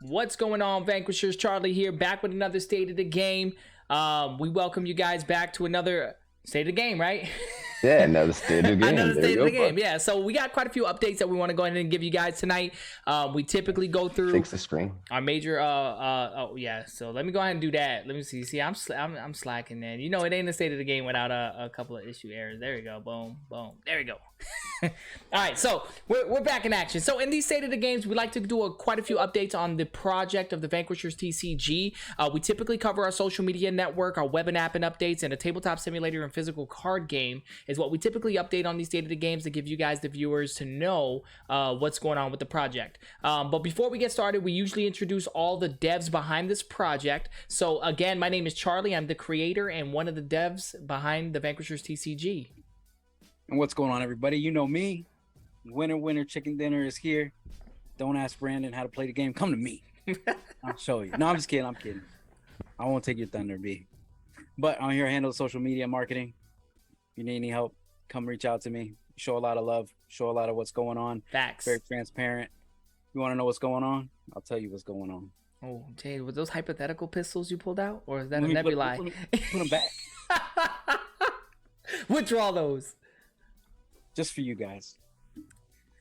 What's going on, Vanquishers? Charlie here, back with another State of the Game. We welcome you guys back to another State of the Game, right? Yeah, another State of the Game. Another State of the Game, yeah. So we got quite a few updates that we want to go ahead and give you guys tonight. We typically go through Fix the screen. our major oh yeah, so let me go ahead and do that. Let me see I'm slacking, man. You know, it ain't a State of the Game without a couple of issue errors. There we go. Boom, there we go. All right, so we're back in action. So in these State of the Games, we like to do quite a few updates on the project of the Vanquishers TCG. We typically cover our social media network, our web and app and updates, and a tabletop simulator and physical card game is what we typically update on these State of the Games to give you guys, the viewers, to know what's going on with the project. But before we get started, we usually introduce all the devs behind this project. So again, my name is Charlie. I'm the creator and one of the devs behind the Vanquishers TCG. And what's going on, everybody? You know me. Winner chicken dinner is here. Don't ask Brandon how to play the game. Come to me. I'll show you. No, I'm just kidding. I'm kidding. I won't take your thunder, B. But I'm here to handle social media marketing. If you need any help, come reach out to me. Show a lot of love. Show a lot of what's going on. Facts. Very transparent. You want to know what's going on? I'll tell you what's going on. Oh, Jay, were those hypothetical pistols you pulled out? Or is that a nebulae? Put them back. Withdraw those. Just for you guys.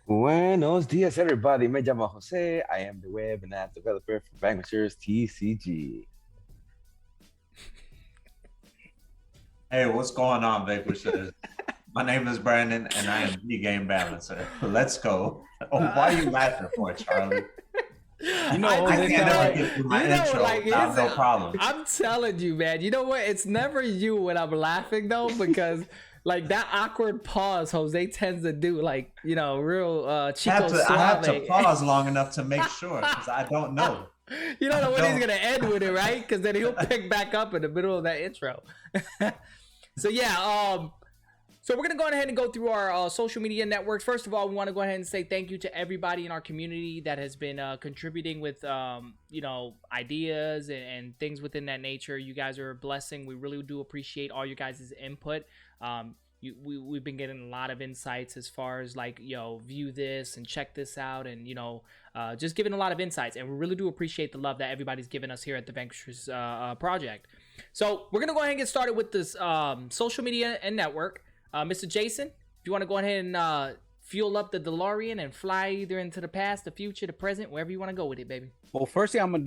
Buenos dias, everybody. Me llamo Jose. I am the web and app developer for Vanquishers TCG. Hey, what's going on, Vanquishers? My name is Brandon, and I am the game balancer. Let's go. Oh, why are you laughing for, Charlie? You know, I can't never get through my intro without no problem. I'm telling you, man. You know what? It's never you when I'm laughing, though, because... like that awkward pause Jose tends to do, like, you know, real Chico Suave. I have to pause long enough to make sure, because I don't know. You don't know when he's going to end with it, right? Because then he'll pick back up in the middle of that intro. So, yeah, so we're going to go ahead and go through our social media networks. First of all, we want to go ahead and say thank you to everybody in our community that has been contributing with, you know, ideas and things within that nature. You guys are a blessing. We really do appreciate all you guys' input. We've been getting a lot of insights as far as, like, you know, view this and check this out, and, you know, just giving a lot of insights, and we really do appreciate the love that everybody's given us here at the Vanquishers project. So we're gonna go ahead and get started with this social media and network. Mr. Jason, if you want to go ahead and fuel up the DeLorean and fly either into the past, the future, the present, wherever you want to go with it, baby. Well, first thing I'm gonna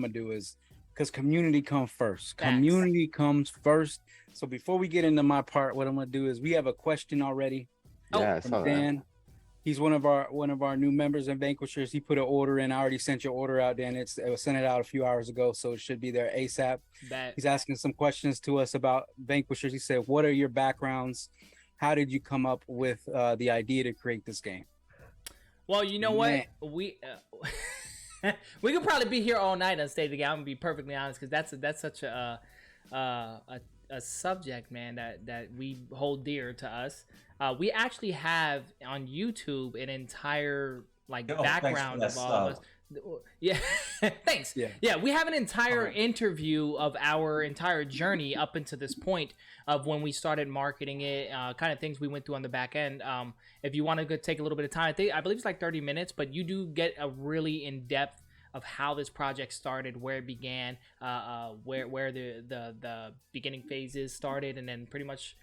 do is, because community comes first. Facts. Community comes first. So before we get into my part, what I'm gonna do is, we have a question already. Yeah, From Dan. He's one of our new members in Vanquishers. He put an order in. I already sent your order out, Dan. It was sent out a few hours ago, so it should be there ASAP. He's asking some questions to us about Vanquishers. He said, "What are your backgrounds? How did you come up with the idea to create this game?" Well, you know what? We we could probably be here all night on State of the Game. I'm gonna be perfectly honest, because that's such a subject, man, that we hold dear to us. We actually have on YouTube an entire background of all of us. Yeah, thanks. Yeah, we have an entire interview of our entire journey up until this point of when we started marketing it, kind of things we went through on the back end. If you want to take a little bit of time, I believe it's like 30 minutes, but you do get a really in-depth of how this project started, where it began, where the beginning phases started, and then pretty much,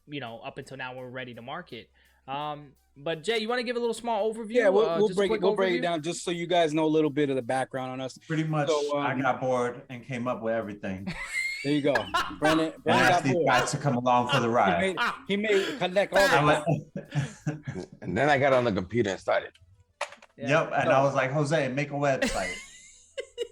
you know, up until now we're ready to market. But Jay, you want to give a little small overview? Yeah, we'll break it down just so you guys know a little bit of the background on us. Pretty much, I got bored and came up with everything. There you go. Brandon asked these guys to come along for the ride. He made connect all the And then I got on the computer and started. Yeah. Yep, and I was like, Jose, make a website.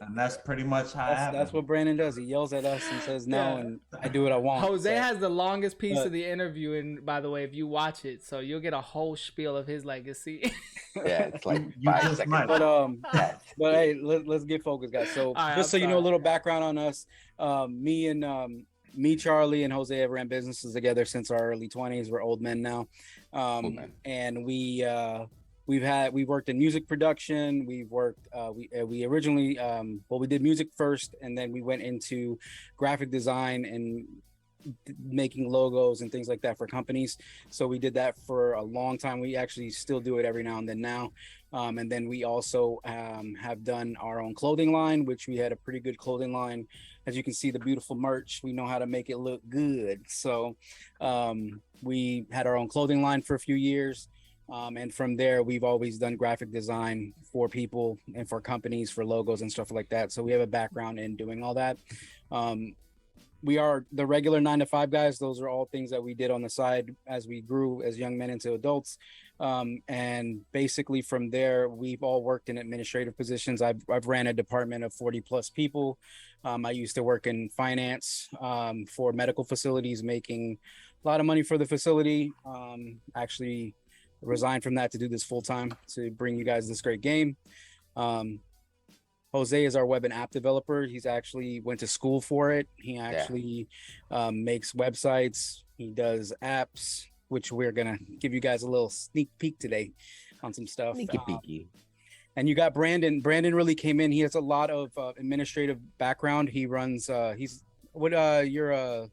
And that's pretty much how it happened. That's what Brandon does. He yells at us and says no, and I do what I want. Jose has the longest piece of the interview, and by the way, if you watch it, so you'll get a whole spiel of his legacy. Yeah, it's like 5 seconds. But hey, let's get focused, guys. So just so you know a little background on us, me, Charlie, and Jose have ran businesses together since our early 20s. We're old men now, and we worked in music production. We originally we did music first, and then we went into graphic design and making logos and things like that for companies. So we did that for a long time. We actually still do it every now and then now. And then we also have done our own clothing line, which we had a pretty good clothing line. As you can see, the beautiful merch, we know how to make it look good. So we had our own clothing line for a few years. And from there, we've always done graphic design for people and for companies, for logos and stuff like that. So we have a background in doing all that. We are the regular 9-to-5 guys. Those are all things that we did on the side as we grew as young men into adults. And basically from there, we've all worked in administrative positions. I've ran a department of 40 plus people. I used to work in finance for medical facilities, making a lot of money for the facility. Actually resigned from that to do this full time to bring you guys this great game. Jose is our web and app developer. He's actually went to school for it. He actually makes websites. He does apps, which we're gonna give you guys a little sneak peek today on some stuff. Sneaky peeky. And you got Brandon. Brandon really came in. He has a lot of administrative background. He runs. You're a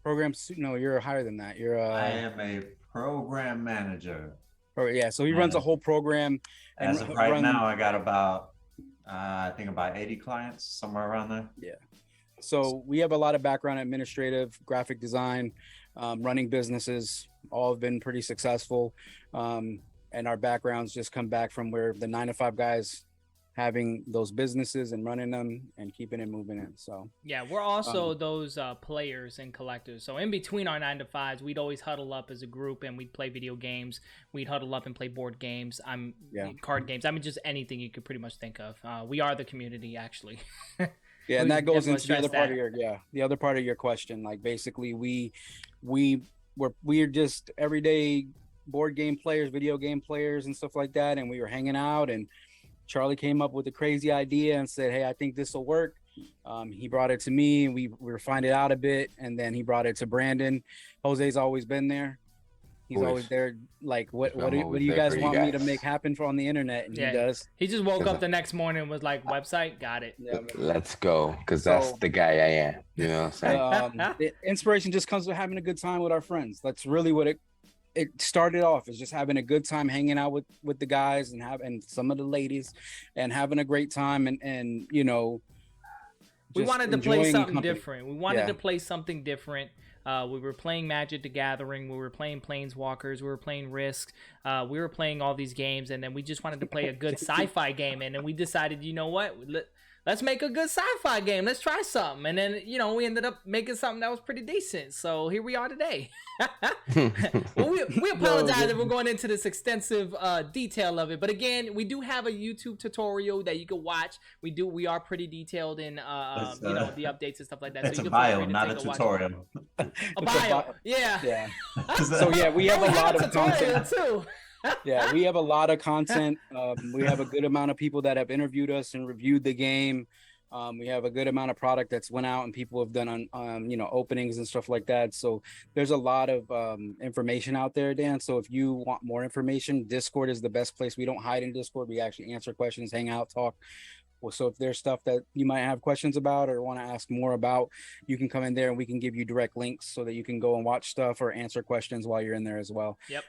program. No, you're higher than that. I am a program manager. Oh yeah, so he runs a whole program. As of right now, I got about I think about 80 clients, somewhere around there. Yeah. So we have a lot of background in administrative, graphic design, running businesses. All have been pretty successful. And our backgrounds just come back from where the 9-to-5 guys having those businesses and running them and keeping it moving in. So yeah, we're also those players and collectors. So in between our 9-to-5s, we'd always huddle up as a group and we'd play video games. We'd huddle up and play board games. Card games. I mean, just anything you could pretty much think of. We are the community, actually. Yeah, and that goes into the other part of the other part of your question. Like basically, we're just everyday board game players, video game players, and stuff like that. And we were hanging out and Charlie came up with a crazy idea and said, "Hey, I think this will work." He brought it to me. We refined it out a bit, and then he brought it to Brandon. Jose's always been there. He's always there. Like, what do you guys want me to make happen on the internet? And he does. He just woke up the next morning and was like, "Website, got it." Yeah, let's go, because that's the guy I am. You know what I'm saying? The inspiration just comes with having a good time with our friends. That's really what it started off, is just having a good time hanging out with the guys and some of the ladies and having a great time and you know, we wanted to play something different. We wanted to play something different. We were playing Magic the Gathering. We were playing Planeswalkers. We were playing Risk. We were playing all these games, and then we just wanted to play a good sci-fi game. And then we decided, you know what? Let's make a good sci-fi game. Let's try something. And then, you know, we ended up making something that was pretty decent. So here we are today. Well, we apologize if we're going into this extensive detail of it. But again, we do have a YouTube tutorial that you can watch. We are pretty detailed in, you know, the updates and stuff like that. It's a bio, not a tutorial. A bio, yeah. So yeah, we have a lot of content too. Yeah, we have a lot of content. We have a good amount of people that have interviewed us and reviewed the game. We have a good amount of product that's went out and people have done on you know, openings and stuff like that. So there's a lot of information out there, Dan. So if you want more information, Discord is the best place. We don't hide in Discord. We actually answer questions, hang out, talk. So if there's stuff that you might have questions about or want to ask more about, you can come in there and we can give you direct links so that you can go and watch stuff or answer questions while you're in there as well. Yep.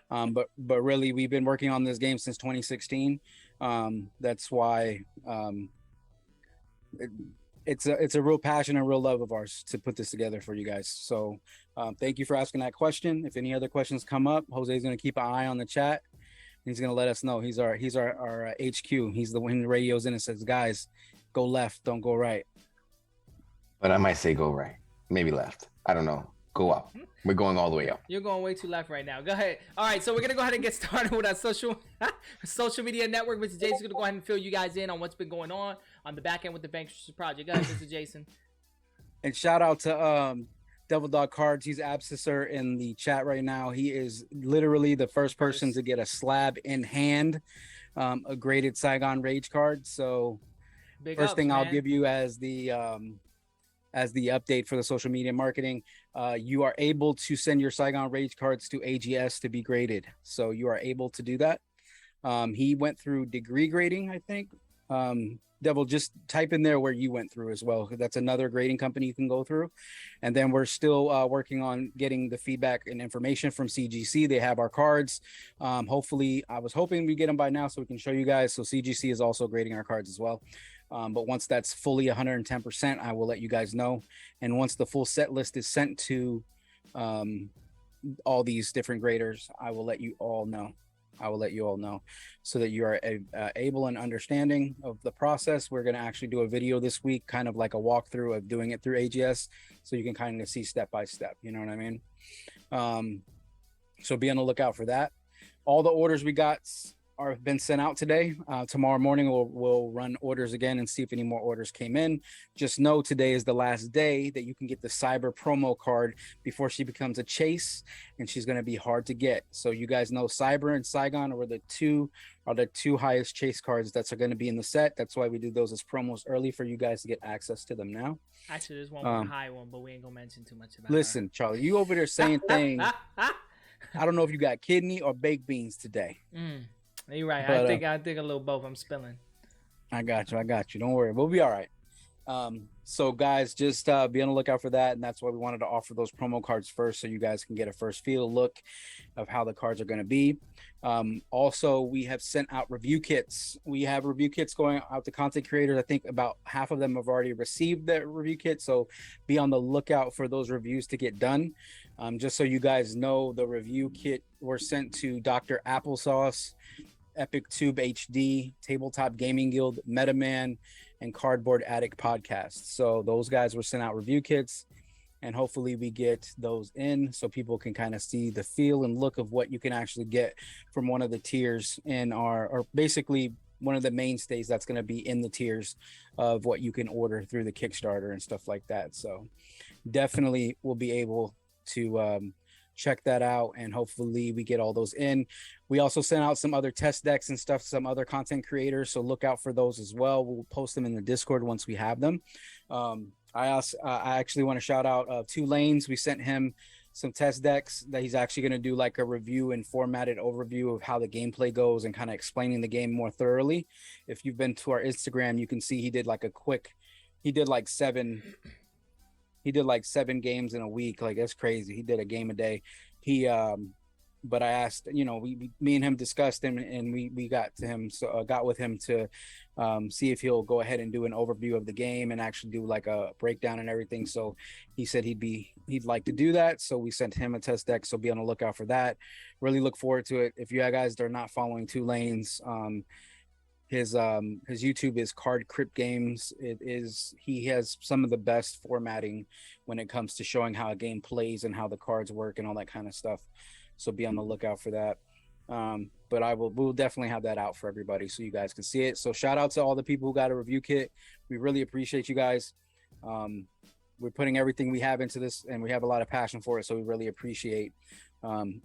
But really, we've been working on this game since 2016. That's why it's a real passion and real love of ours to put this together for you guys. So thank you for asking that question. If any other questions come up, Jose's going to keep an eye on the chat. He's gonna let us know. He's our HQ. He's the one who radios in and says, "Guys, go left, don't go right." But I might say go right, maybe left. I don't know. Go up. We're going all the way up. You're going way too left right now. Go ahead. All right, so we're gonna go ahead and get started with our social media network. Mr. Jason's gonna go ahead and fill you guys in on what's been going on the back end with the Vanquishers project. Go ahead, Mr. Jason. And shout out to Devil Dog Cards. He's abscisser in the chat right now. He is literally the first person to get a slab in hand, a graded Saigon Rage card. So first thing I'll give you as the update for the social media marketing, you are able to send your Saigon Rage cards to AGS to be graded. So you are able to do that. He went through degree grading, I think. Devil, just type in there where you went through as well. That's another grading company you can go through. And then we're still working on getting the feedback and information from CGC. They have our cards. Hopefully, I was hoping we get them by now so we can show you guys. So CGC is also grading our cards as well. But once that's fully 110%, I will let you guys know. And once the full set list is sent to all these different graders, I will let you all know. So that you are able and understanding of the process. We're going to actually do a video this week, kind of like a walkthrough of doing it through AGS, so you can kind of see step by step. You know what I mean? So be on the lookout for that. All the orders we got have been sent out today. Tomorrow morning we'll run orders again and see if any more orders came in. Just know today is the last day that you can get the Cyber promo card before she becomes a chase, and she's going to be hard to get. So you guys know Cyber and Saigon are the two highest chase cards that's going to be in the set. That's why we do those as promos early for you guys to get access to them now. Actually, there's one more high one, but we ain't gonna mention too much about Listen, Charlie, you over there saying things. I don't know if you got kidney or baked beans today. You're right. But, I think a little both. I'm spilling. I got you. Don't worry. We'll be all right. So guys, just be on the lookout for that. And that's why we wanted to offer those promo cards first, so you guys can get a first feel look of how the cards are going to be. Also, we have sent out review kits. We have review kits going out to content creators. I think about half of them have already received that review kit. So be on the lookout for those reviews to get done. Just so you guys know, the review kit were sent to Dr. Applesauce, Epic Tube HD, Tabletop Gaming Guild, Metaman, and Cardboard Addict Podcast. So those guys were sent out review kits, and hopefully we get those in so people can kind of see the feel and look of what you can actually get from one of the tiers in or basically one of the mainstays that's going to be in the tiers of what you can order through the Kickstarter and stuff like that. So definitely we'll be able to check that out, and hopefully we get all those in. We also sent out some other test decks and stuff, some other content creators, so look out for those as well. We'll post them in the Discord once we have them. I actually want to shout out 2 Lanes. We sent him some test decks that he's actually going to do like a review and formatted overview of how the gameplay goes and kind of explaining the game more thoroughly. If you've been to our Instagram, you can see he did like seven games in a week. Like, that's crazy. He did a game a day. But I asked, me and him discussed him, and we got with him to see if he'll go ahead and do an overview of the game and actually do like a breakdown and everything. So he said he'd like to do that. So we sent him a test deck. So be on the lookout for that. Really look forward to it. If you guys are not following 2 Lanes, his YouTube is Card Crypt Games. He has some of the best formatting when it comes to showing how a game plays and how the cards work and all that kind of stuff. So be on the lookout for that. But we'll definitely have that out for everybody so you guys can see it. So shout out to all the people who got a review kit. We really appreciate you guys. We're putting everything we have into this, and we have a lot of passion for it. So we really appreciate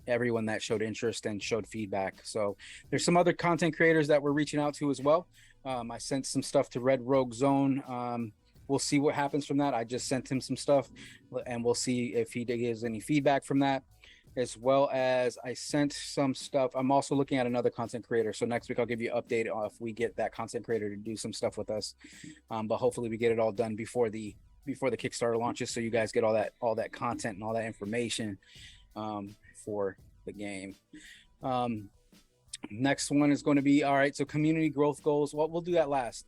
everyone that showed interest and showed feedback. So there's some other content creators that we're reaching out to as well. I sent some stuff to Red Rogue Zone. We'll see what happens from that. I just sent him some stuff, and we'll see if he gives any feedback from that, as well as I sent some stuff. I'm also looking at another content creator. So next week I'll give you an update if we get that content creator to do some stuff with us. But hopefully we get it all done before the Kickstarter launches, so you guys get all that content and all that information for the game. Next one is going to be, all right, so community growth goals. Well, we'll do that last.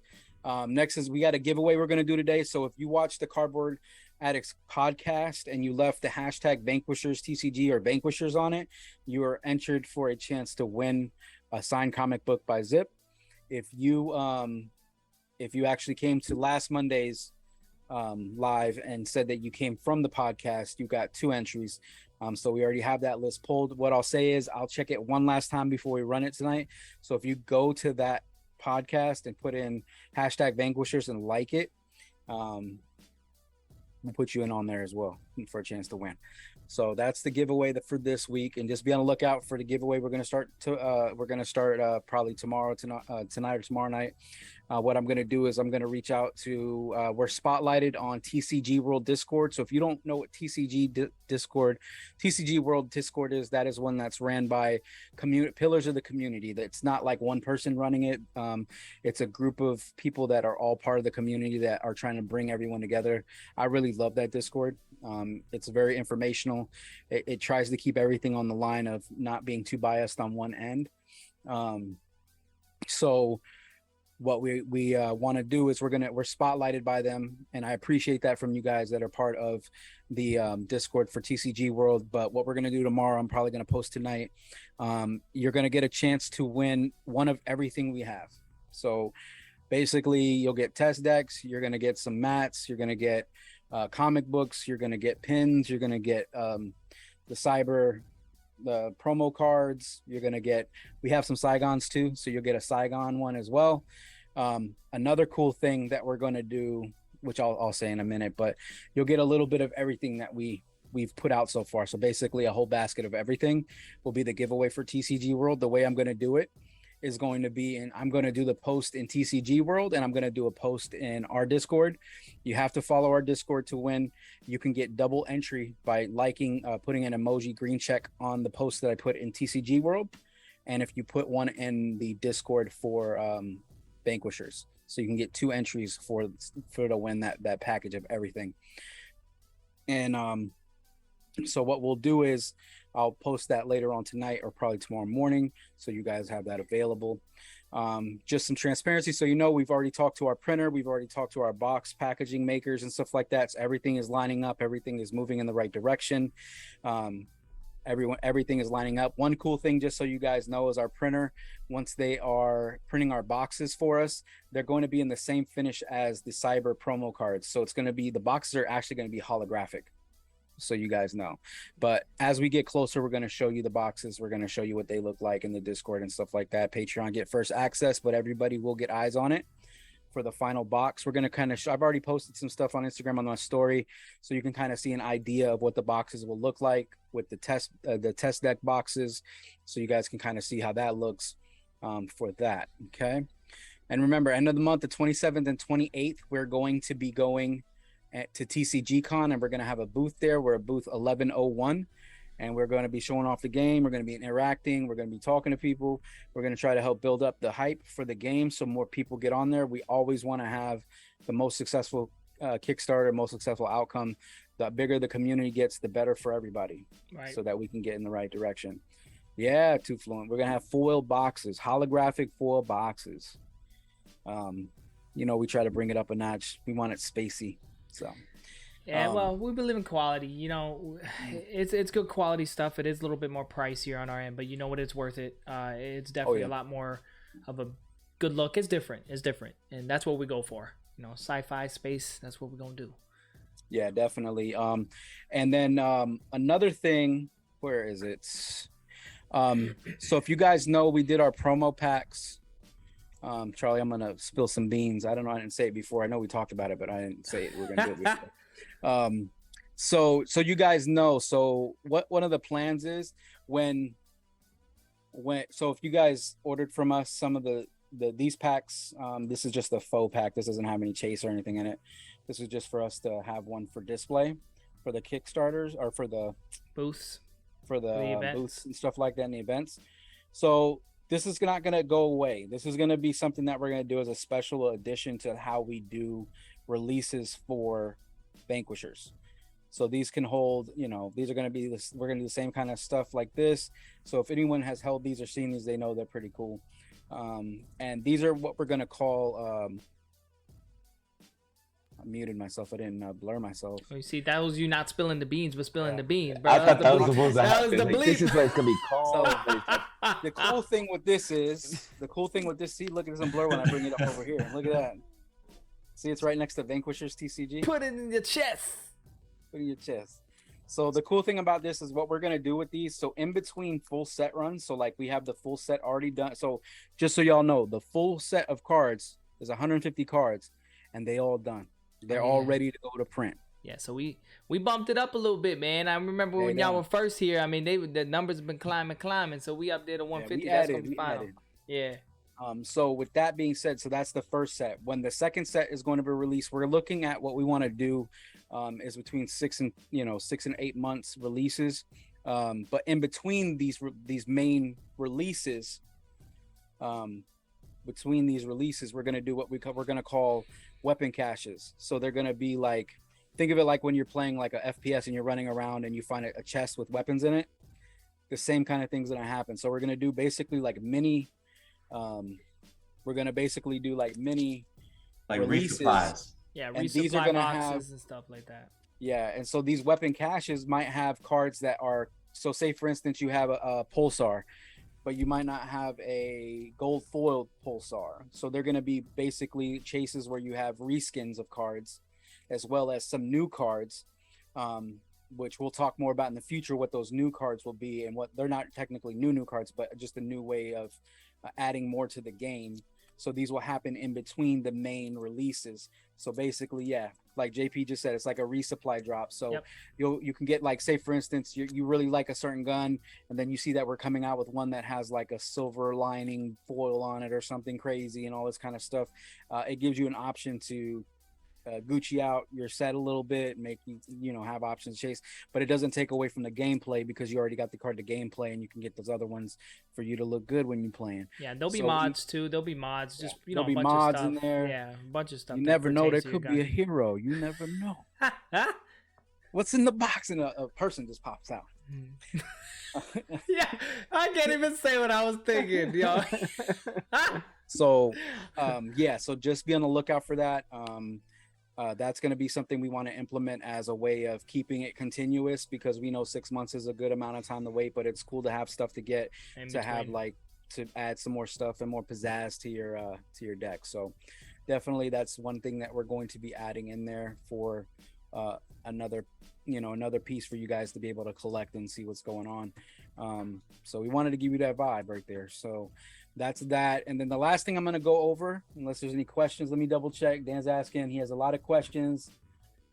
Next is we got a giveaway we're going to do today. So if you watch the Cardboard Addicts podcast and you left the hashtag Vanquishers TCG or Vanquishers on it, you are entered for a chance to win a signed comic book by Zip. If you actually came to last Monday's live and said that you came from the podcast, you got 2 entries. So we already have that list pulled. What I'll say is I'll check it one last time before we run it tonight. So if you go to that podcast and put in hashtag Vanquishers and like it, we'll put you in on there as well for a chance to win. So that's the giveaway for this week, and just be on the lookout for the giveaway. We're going to start probably tonight or tomorrow night. What I'm going to do is I'm going to reach out to, we're spotlighted on TCG World Discord. So if you don't know what TCG World Discord is, that is one that's ran by pillars of the community. That's not like one person running it. It's a group of people that are all part of the community that are trying to bring everyone together. I really love that Discord. It's very informational. It tries to keep everything on the line of not being too biased on one end. So what we want to do is we're spotlighted by them, and I appreciate that from you guys that are part of the Discord for TCG World. But what we're going to do tomorrow, I'm probably going to post tonight, you're going to get a chance to win one of everything we have. So basically you'll get test decks, you're going to get some mats, you're going to get comic books, you're going to get pins, you're going to get the promo cards, you're going to get, we have some Saigons too, so you'll get a Saigon one as well. Another cool thing that we're going to do, which I'll say in a minute, but you'll get a little bit of everything that we've put out so far. So basically a whole basket of everything will be the giveaway for TCG World. The way I'm going to do it is going to be, and I'm going to do the post in TCG World, and I'm going to do a post in our Discord. You have to follow our Discord to win. You can get double entry by liking, putting an emoji green check on the post that I put in TCG World, and if you put one in the Discord for Vanquishers, so you can get 2 entries for to win that package of everything. And so what we'll do is I'll post that later on tonight or probably tomorrow morning, so you guys have that available. Just some transparency, so we've already talked to our printer, we've already talked to our box packaging makers and stuff like that. So everything is lining up, everything is moving in the right direction. Everything is lining up. One cool thing, just so you guys know, is our printer, once they are printing our boxes for us, they're going to be in the same finish as the Cyber promo cards. So it's going to be, the boxes are actually going to be holographic, so you guys know. But as we get closer, we're going to show you the boxes. We're going to show you what they look like in the Discord and stuff like that. Patreon get first access, but everybody will get eyes on it for the final box. We're going to kind of I've already posted some stuff on Instagram on my story, so you can kind of see an idea of what the boxes will look like with the test deck boxes, so you guys can kind of see how that looks for that. Okay, and remember, end of the month, the 27th and 28th, we're going to be going to TCG Con, and we're going to have a booth there. We're at booth 1101, and we're going to be showing off the game. We're going to be interacting. We're going to be talking to people. We're going to try to help build up the hype for the game so more people get on there. We always want to have the most successful Kickstarter, most successful outcome. The bigger the community gets, the better for everybody, right? So that we can get in the right direction. Yeah, Too Fluent. We're going to have foil boxes, holographic foil boxes. We try to bring it up a notch. We want it spacey. So yeah, well, we believe in quality. It's good quality stuff. It is a little bit more pricier on our end, but it's worth it. It's definitely a lot more of a good look. It's different, and that's what we go for. Sci-fi, space. That's what we're gonna do. Yeah, definitely. And then another thing, where is it? So if you guys know, we did our promo packs. Charlie, I'm gonna spill some beans. I don't know, I didn't say it before. I know we talked about it, but I didn't say it. We're gonna do it before. So you guys know. So what one of the plans is so if you guys ordered from us some of these packs, this is just a faux pack. This doesn't have any chase or anything in it. This is just for us to have one for display for the Kickstarters or for the booths, for the booths and stuff like that in the events. So this is not going to go away. This is going to be something that we're going to do as a special addition to how we do releases for Vanquishers. So these can hold, these are going to be this. We're going to do the same kind of stuff like this. So if anyone has held these or seen these, they know they're pretty cool. And these are what we're going to call. I muted myself. I didn't blur myself. Oh, you see, that was you not spilling the beans, but spilling the beans, bro. I thought that was supposed to happen. This is where it's gonna be calm. So, the cool thing with this, see, look at this, I'm blur when I bring it up over here. Look at that. See, it's right next to Vanquishers TCG. Put it in your chest. Put it in your chest. So the cool thing about this is what we're gonna do with these. So in between full set runs, so like we have the full set already done. So just so y'all know, the full set of cards is 150 cards, and they all done. They're all ready to go to print. Yeah, so we bumped it up a little bit, man. I remember when y'all were first here. I mean, the numbers have been climbing. So we up there to 150. Yeah, That's gonna be final. Yeah. So with that being said, so that's the first set. When the second set is going to be released, we're looking at what we want to do is between 6 and 8 months releases. But in between these main releases, we're going to do what we're going to call weapon caches. So they're going to be like, think of it like when you're playing like a FPS and you're running around and you find a chest with weapons in it. The same kind of things going to happen. So we're going to do basically like mini. We're gonna basically do like mini releases. Resupplies. Yeah, and these are gonna boxes have and stuff like that. Yeah, and so these weapon caches might have cards that are, so say for instance you have a pulsar, but you might not have a gold foiled pulsar. So they're gonna be basically chases where you have reskins of cards, as well as some new cards, which we'll talk more about in the future. What those new cards will be, and what they're not technically new cards, but just a new way of adding more to the game. So these will happen in between the main releases. So basically, yeah, like JP just said, it's like a resupply drop. So you can get, like, say for instance, you really like a certain gun, and then you see that we're coming out with one that has like a silver lining foil on it or something crazy and all this kind of stuff. It gives you an option to Gucci out your set a little bit, make you have options to chase, but it doesn't take away from the gameplay, because you already got the card to gameplay, and you can get those other ones for you to look good when you're playing. Yeah, there'll be mods too. There'll be mods, just there'll be a bunch mods of stuff in there. Yeah, a bunch of stuff. You never know, there could be a hero. You never know. What's in the box, and a person just pops out. Yeah, I can't even say what I was thinking, yo. So so just be on the lookout for that. That's going to be something we want to implement as a way of keeping it continuous, because we know 6 months is a good amount of time to wait, but it's cool to have stuff to get have, like, to add some more stuff and more pizzazz to your deck. So definitely that's one thing that we're going to be adding in there for another piece for you guys to be able to collect and see what's going on. So we wanted to give you that vibe right there. So that's that. And then the last thing I'm going to go over, unless there's any questions, let me double check. Dan's asking. He has a lot of questions,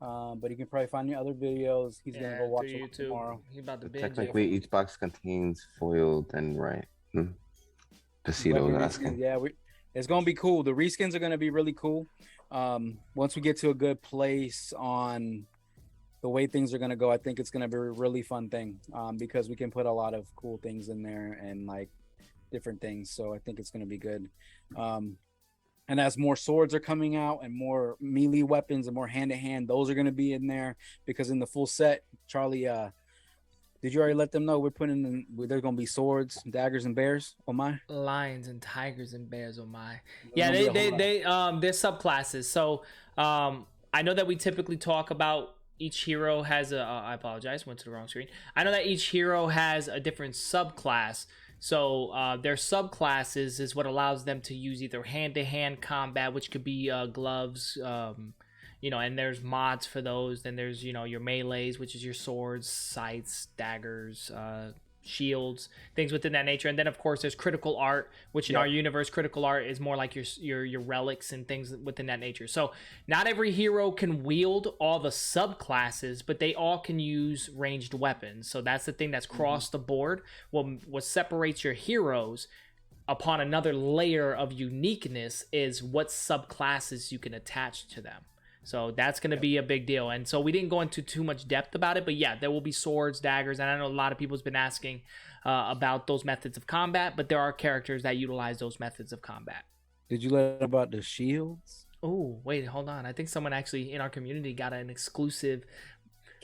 but he can probably find the other videos. He's going to go watch it tomorrow. He about to binge Technically, each box contains foiled and Casito's asking. Yeah, it's going to be cool. The reskins are going to be really cool. Once we get to a good place on the way things are going to go, I think it's going to be a really fun thing, because we can put a lot of cool things in there and like different things. So I think it's going to be good. And as more swords are coming out and more melee weapons and more hand-to-hand, those are going to be in there, because in the full set, Charlie, did you already let them know we're putting in, there's going to be swords, daggers, and bears? Oh my, lions and tigers and bears. Oh my. Yeah, they're subclasses. So I know that we typically talk about each hero has I apologize, went to the wrong screen. I know that each hero has a different subclass. So their subclasses is what allows them to use either hand-to-hand combat, which could be gloves, and there's mods for those. Then there's, your melees, which is your swords, scythes, daggers, shields, things within that nature. And then, of course, there's critical art, which in our universe, critical art is more like your relics and things within that nature. So not every hero can wield all the subclasses, but they all can use ranged weapons. So that's the thing that's crossed the board. What separates your heroes upon another layer of uniqueness is what subclasses you can attach to them. So that's going to be a big deal. And so we didn't go into too much depth about it, but yeah, there will be swords, daggers, and I know a lot of people's been asking about those methods of combat, but there are characters that utilize those methods of combat. Did you learn about the shields? Oh, wait, hold on. I think someone actually in our community got an exclusive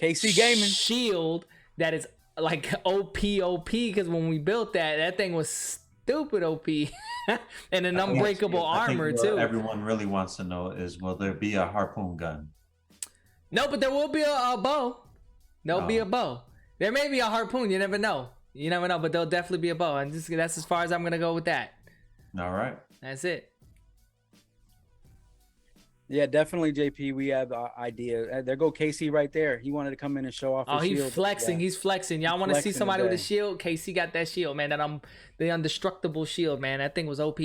KC Gaming shield that is like OP, because when we built that thing was stupid OP. And an unbreakable armor too. Everyone really wants to know is, will there be a harpoon gun? No, but there will be a bow. There'll be a bow. There may be a harpoon. You never know. But there'll definitely be a bow. And that's as far as I'm gonna go with that. All right. That's it. Yeah, definitely, JP. We have an idea. There go KC right there. He wanted to come in and show off his shield. He's flexing. He's flexing. Y'all want to see somebody with a shield? KC got that shield, man. The indestructible shield, man. That thing was OP.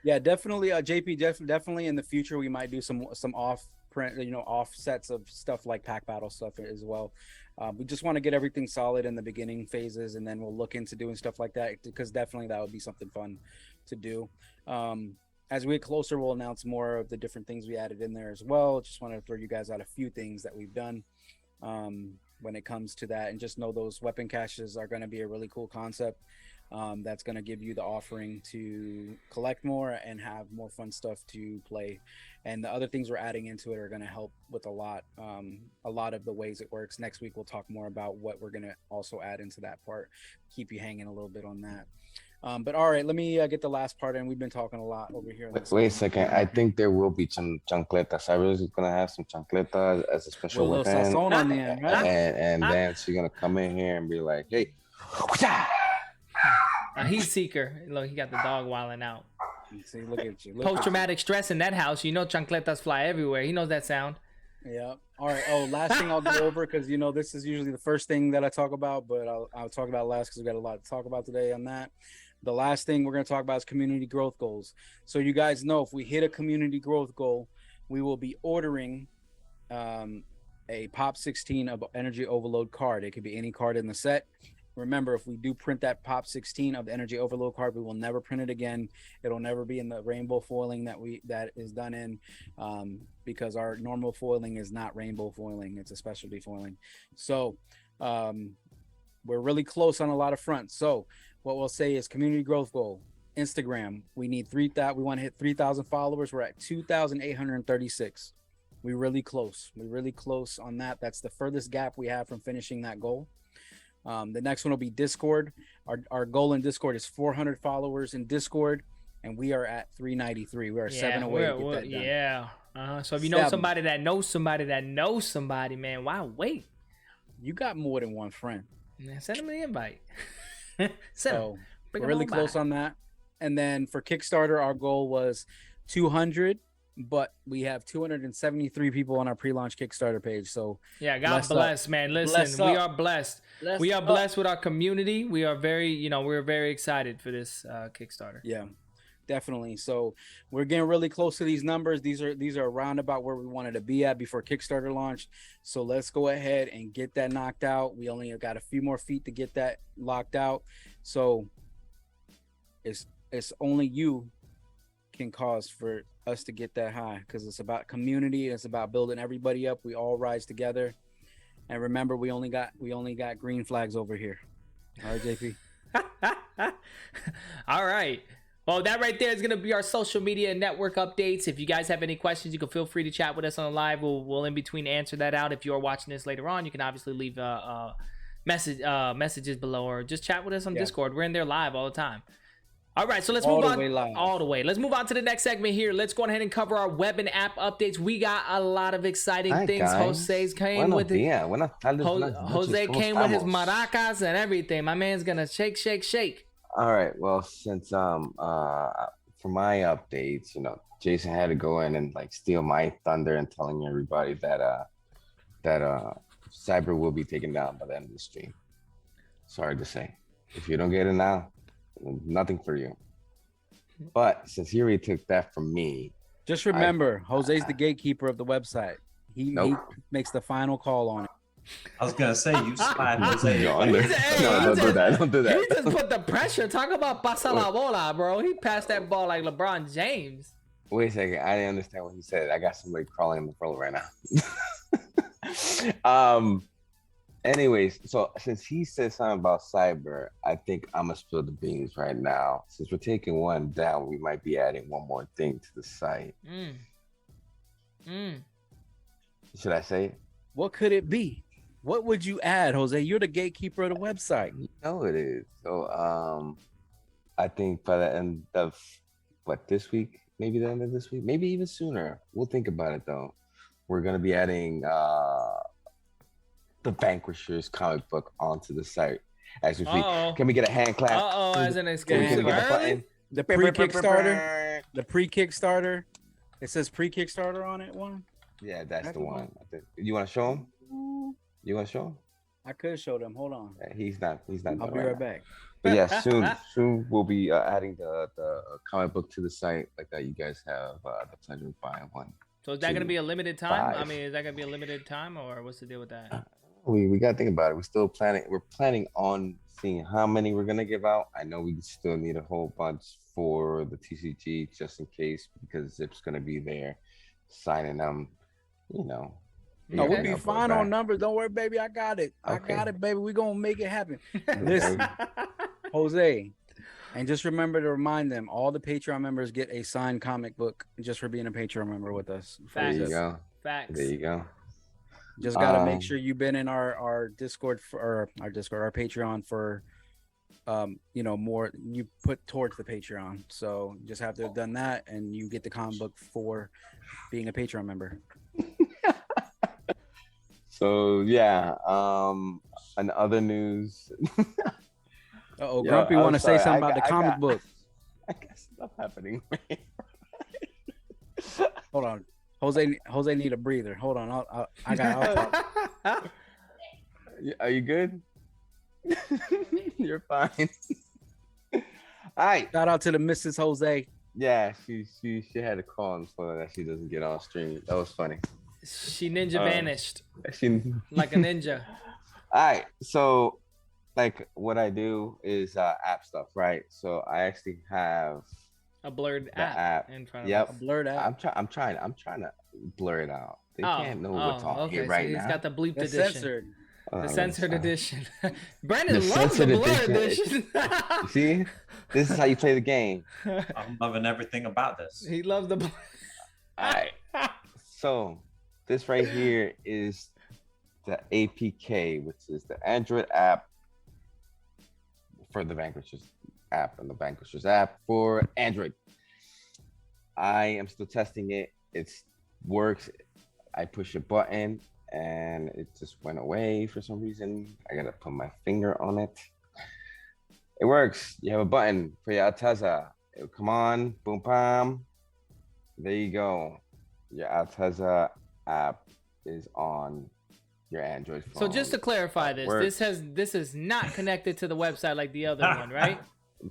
Yeah, definitely. JP, definitely in the future we might do some off print, offsets of stuff like pack battle stuff as well. We just want to get everything solid in the beginning phases, and then we'll look into doing stuff like that, because definitely that would be something fun to do. As we get closer, we'll announce more of the different things we added in there as well. Just want to throw you guys out a few things that we've done when it comes to that, and just know those weapon caches are going to be a really cool concept. That's going to give you the offering to collect more and have more fun stuff to play. And the other things we're adding into it are going to help with a lot of the ways it works. Next week, we'll talk more about what we're going to also add into that part, keep you hanging a little bit on that. But all right, let me get the last part in. We've been talking a lot over here. Wait a second. I think there will be some chancleta. Cyber is going to have some chancleta as a special weapon. Sazon on there, right? And then she's going to come in here and be like, hey. A heat seeker. Look, he got the dog wilding out. See, look at you. Post-traumatic stress in that house. You know chancletas fly everywhere. He knows that sound. Yeah. All right. Oh, last thing I'll go over, because this is usually the first thing that I talk about, but I'll talk about last because we got a lot to talk about today on that. The last thing we're going to talk about is community growth goals. So you guys know, if we hit a community growth goal, we will be ordering a Pop 16 of Energy Overload card. It could be any card in the set. Remember, if we do print that Pop 16 of the Energy Overload card, we will never print it again. It'll never be in the rainbow foiling that is done in, because our normal foiling is not rainbow foiling. It's a specialty foiling. So we're really close on a lot of fronts. So what we'll say is community growth goal. Instagram, we need 3,000. We want to hit 3,000 followers. We're at 2,836. We're really close. We're really close on that. That's the furthest gap we have from finishing that goal. The next one will be Discord. Our goal in Discord is 400 followers in Discord, and we are at 393. We are 7 away to get that done. Yeah. So if you know somebody that knows somebody that knows somebody, man, why wait? You got more than one friend. Man, send them the invite. So we're really close on that. And then for Kickstarter, our goal was 200, but we have 273 people on our pre-launch Kickstarter page. So yeah, God bless, man. Listen, we are blessed. We are blessed with our community. We are we're very excited for this Kickstarter. Yeah, definitely. So we're getting really close to these numbers. These are around about where we wanted to be at before Kickstarter launched. So let's go ahead and get that knocked out. We only got a few more feet to get that locked out. So it's only you can cause for us to get that high, because it's about community. It's about building everybody up. We all rise together. And remember, we only got green flags over here. All right, JP. All right. Well, that right there is going to be our social media network updates. If you guys have any questions, you can feel free to chat with us on the live. We'll in between answer that out. If you are watching this later on, you can obviously leave messages below, or just chat with us on Discord. We're in there live all the time. All right, so let's move on all the way. Let's move on to the next segment here. Let's go ahead and cover our web and app updates. We got a lot of exciting things. Jose came with his maracas and everything. My man's gonna shake. All right. Well, since for my updates, Jason had to go in and steal my thunder and telling everybody that Cyber will be taken down by the end of the stream. Sorry to say, if you don't get it now, nothing for you. But since he already took that from me, just remember, Jose's the gatekeeper of the website. He makes the final call on it. I was gonna say, you slide Jose. Don't do that. He just put the pressure. Talk about pasa la bola, bro. He passed that ball like LeBron James. Wait a second. I didn't understand what he said. I got somebody crawling in the floor right now. Anyways, so since he said something about Cyber, I think I'm gonna spill the beans right now. Since we're taking one down, we might be adding one more thing to the site. Should I say it? What could it be? What would you add, Jose? You're the gatekeeper of the website. You know it is. So I think by the end of this week, maybe the end of this week, maybe even sooner. We'll think about it though. We're gonna be adding the Vanquishers comic book onto the site as we speak. Can we get a hand clap? As an exclusive. The pre-Kickstarter. The pre-Kickstarter. It says pre-Kickstarter on it. One. Yeah, that's the one. You want to show him? You want to show him? I could show them. Hold on. Yeah, he's not. I'll be right back. But yeah, soon we'll be adding the comic book to the site like that. You guys have the pleasure of buying one. So is that going to be a limited time? I mean, is that going to be a limited time, or what's the deal with that? We got to think about it. We're still planning. We're planning on seeing how many we're gonna give out. I know we still need a whole bunch for the TCG just in case because Zip's gonna be there signing them. You know. No, we'll Okay. be fine on numbers. Don't worry, baby. I got it. I Okay. got it, baby. We're gonna make it happen. Listen, Jose, and just remember to remind them, all the Patreon members get a signed comic book just for being a Patreon member with us. There you Facts. go. Facts. There you go. Just gotta make sure you've been in our Discord our Patreon for more you put towards the Patreon. So you just have to have done that and you get the comic book for being a Patreon member. So yeah, and other news. Uh-oh, Yo, Grumpy I'm want to say sorry, something about the comic book. I got stuff happening. Hold on. Jose need a breather. Hold on. I'll talk. Are you good? You're fine. All right. Shout out to the Mrs. Jose. Yeah, she had a call on the phone that she doesn't get on stream. That was funny. She ninja vanished She like a ninja. All right, so like what I do is app stuff, right? So I actually have A blurred the app in front of Yep. us. A blurred app. I'm trying to blur it out. They can't know what's on okay, here right so now. he's got the bleeped It's edition. censored. The I'm censored sorry. edition. Brandon The loves the censored blurred edition. edition. You see, this is how you play the game. I'm loving everything about this. He loves the blur. All right. So this right here is the APK, which is the Android app for the Vanquishers app and the Vanquishers app for Android. I am still testing it. It works. I push a button and it just went away for some reason. I gotta put my finger on it. It works. You have a button for your Alteza. It'll come on, boom, bam. There you go. Your Alteza app is on your Android phone. So just to clarify this, Works. this is not connected to the website like the other one, right?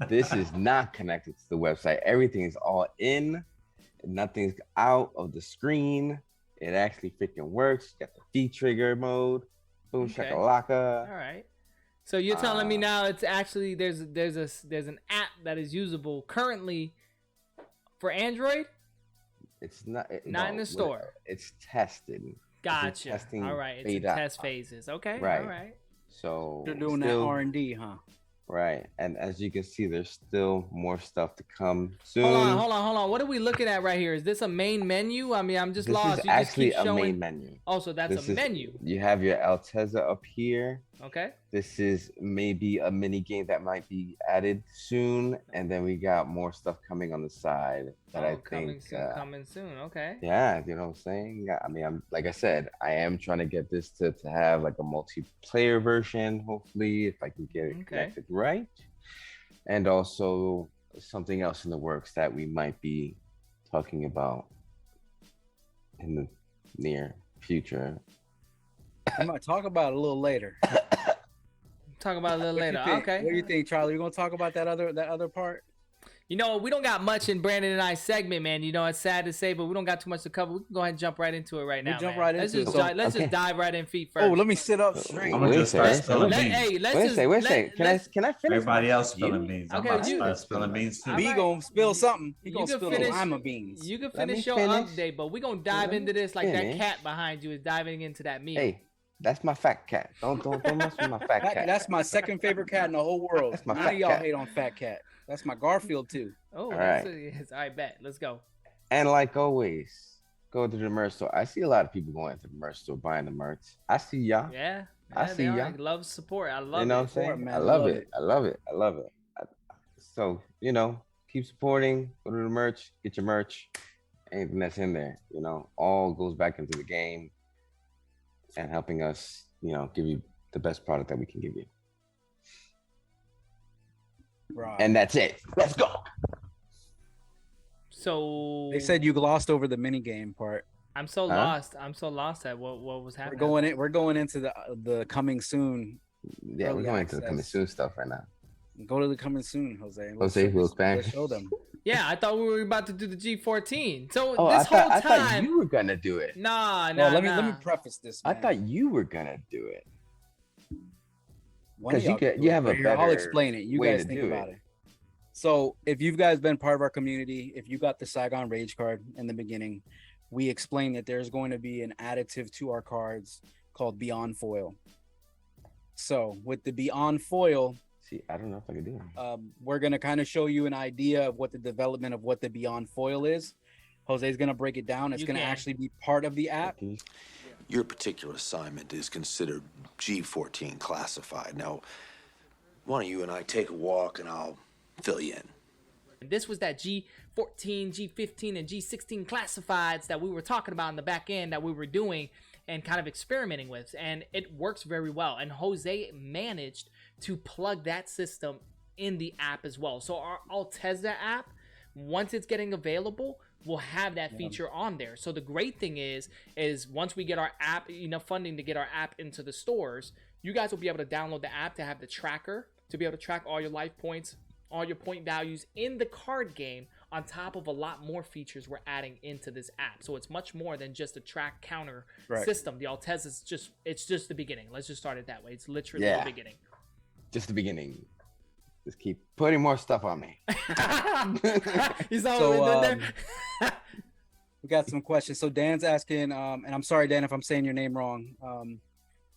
This is not connected to the website. Everything is all in. Nothing's out of the screen. It actually freaking works. You got the V trigger mode. Boom, Okay. shakalaka. All right. So you're telling me now it's actually there's an app that is usable currently for Android? It's not Not in the store. It's tested. Gotcha. testing All right. It's in beta. test phases. Okay. Right. All right. So They're doing still- that R&D, huh? Right. And as you can see, there's still more stuff to come soon. Hold on. What are we looking at right here? Is this a main menu? I mean, I'm just This lost. is You just actually keep a showing... main menu. Oh, so that's This a is- menu. You have your Alteza up here. Okay. This is maybe a mini game that might be added soon, and then we got more stuff coming on the side that I coming think. soon. Coming soon. Okay. Yeah, you know what I'm saying. I mean, I'm like I said, I am trying to get this to have like a multiplayer version. Hopefully, if I can get it connected right, and also something else in the works that we might be talking about in the near future. We might talk about it a little later. Talk about it a little What do you later. think? Okay. What do you think, Charlie? You gonna talk about that other part? You know, we don't got much in Brandon and I segment, man. You know, it's sad to say, but we don't got too much to cover. We can go ahead and jump right into it right now. jump man. right Let's into just it. So- let's Okay. just dive right in feet first. Oh, let me sit up straight. I'm gonna Wait just a start second. spilling Let- beans. hey, let's Wait a just second. Wait a let- second. Can let's- I finish? Everybody my- else spilling You- beans. Okay, I'm about to you- start spilling beans too. All B right. gonna spill something. He You gonna can spill finish- some lima beans. You can Let me finish your finish. update, but we're gonna dive Let into me this like that finish. cat behind you is diving into that meal. Hey, that's my fat cat. Don't mess with my fat cat. That's my second favorite cat in the whole world. That's my None fat of y'all cat. hate on Fat Cat. That's my Garfield too. Oh, All that's right. yes. I bet. Let's go. And like always, go to the merch store. I see a lot of people going to the merch store buying the merch. I see y'all. Yeah. I yeah, see they are. ya. Love support. I love You know it. what I'm saying? Support, man. I love Love it. it. I love it. I love it. So, you know, keep supporting. Go to the merch. Get your merch. Anything that's in there, you know, all goes back into the game and helping us, you know, give you the best product that we can give you. Right. And that's it. Let's go. So They said you glossed over the mini game part. I'm so Huh? lost. I'm so lost at what was happening. We're going into the coming soon. Yeah, we're Early going into the coming access. soon stuff right now. Go to the coming soon, Jose. Jose, who's back? Let's show them. Yeah, I thought we were about to do the G-14. So Oh, this I whole thought time, you were gonna do it. nah. Well, let me nah. let me preface this. I Man. thought you were gonna do it. One of 'Cause you y'all get- can you do it have a right here. I'll better explain it. You way guys to think do about it. it. So if you guys been part of our community, if you got the Saigon Rage card in the beginning, we explained that there's going to be an additive to our cards called Beyond Foil. So with the Beyond Foil, See, I don't know if I can do it. we're going to kind of show you an idea of what the development of what the Beyond Foil is. Jose's going to break it down. It's You going to can. actually be part of the app. Can you- Your particular assignment is considered G-14 classified. Now, why don't you and I take a walk and I'll fill you in. This was that G-14, G-15, and G-16 classifieds that we were talking about in the back end that we were doing and kind of experimenting with, and it works very well. And Jose managed to plug that system in the app as well. So our Alteza app, once it's getting available, we'll have that feature on there. So the great thing is once we get our app, enough funding to get our app into the stores, you guys will be able to download the app to have the tracker, to be able to track all your life points, all your point values in the card game, on top of a lot more features we're adding into this app. So it's much more than just a track counter system. The Altez is just the beginning. Let's just start it that way. It's literally the beginning. Just the beginning. Just keep putting more stuff on me. He's all So, there. we got some questions. So Dan's asking, and I'm sorry, Dan, if I'm saying your name wrong.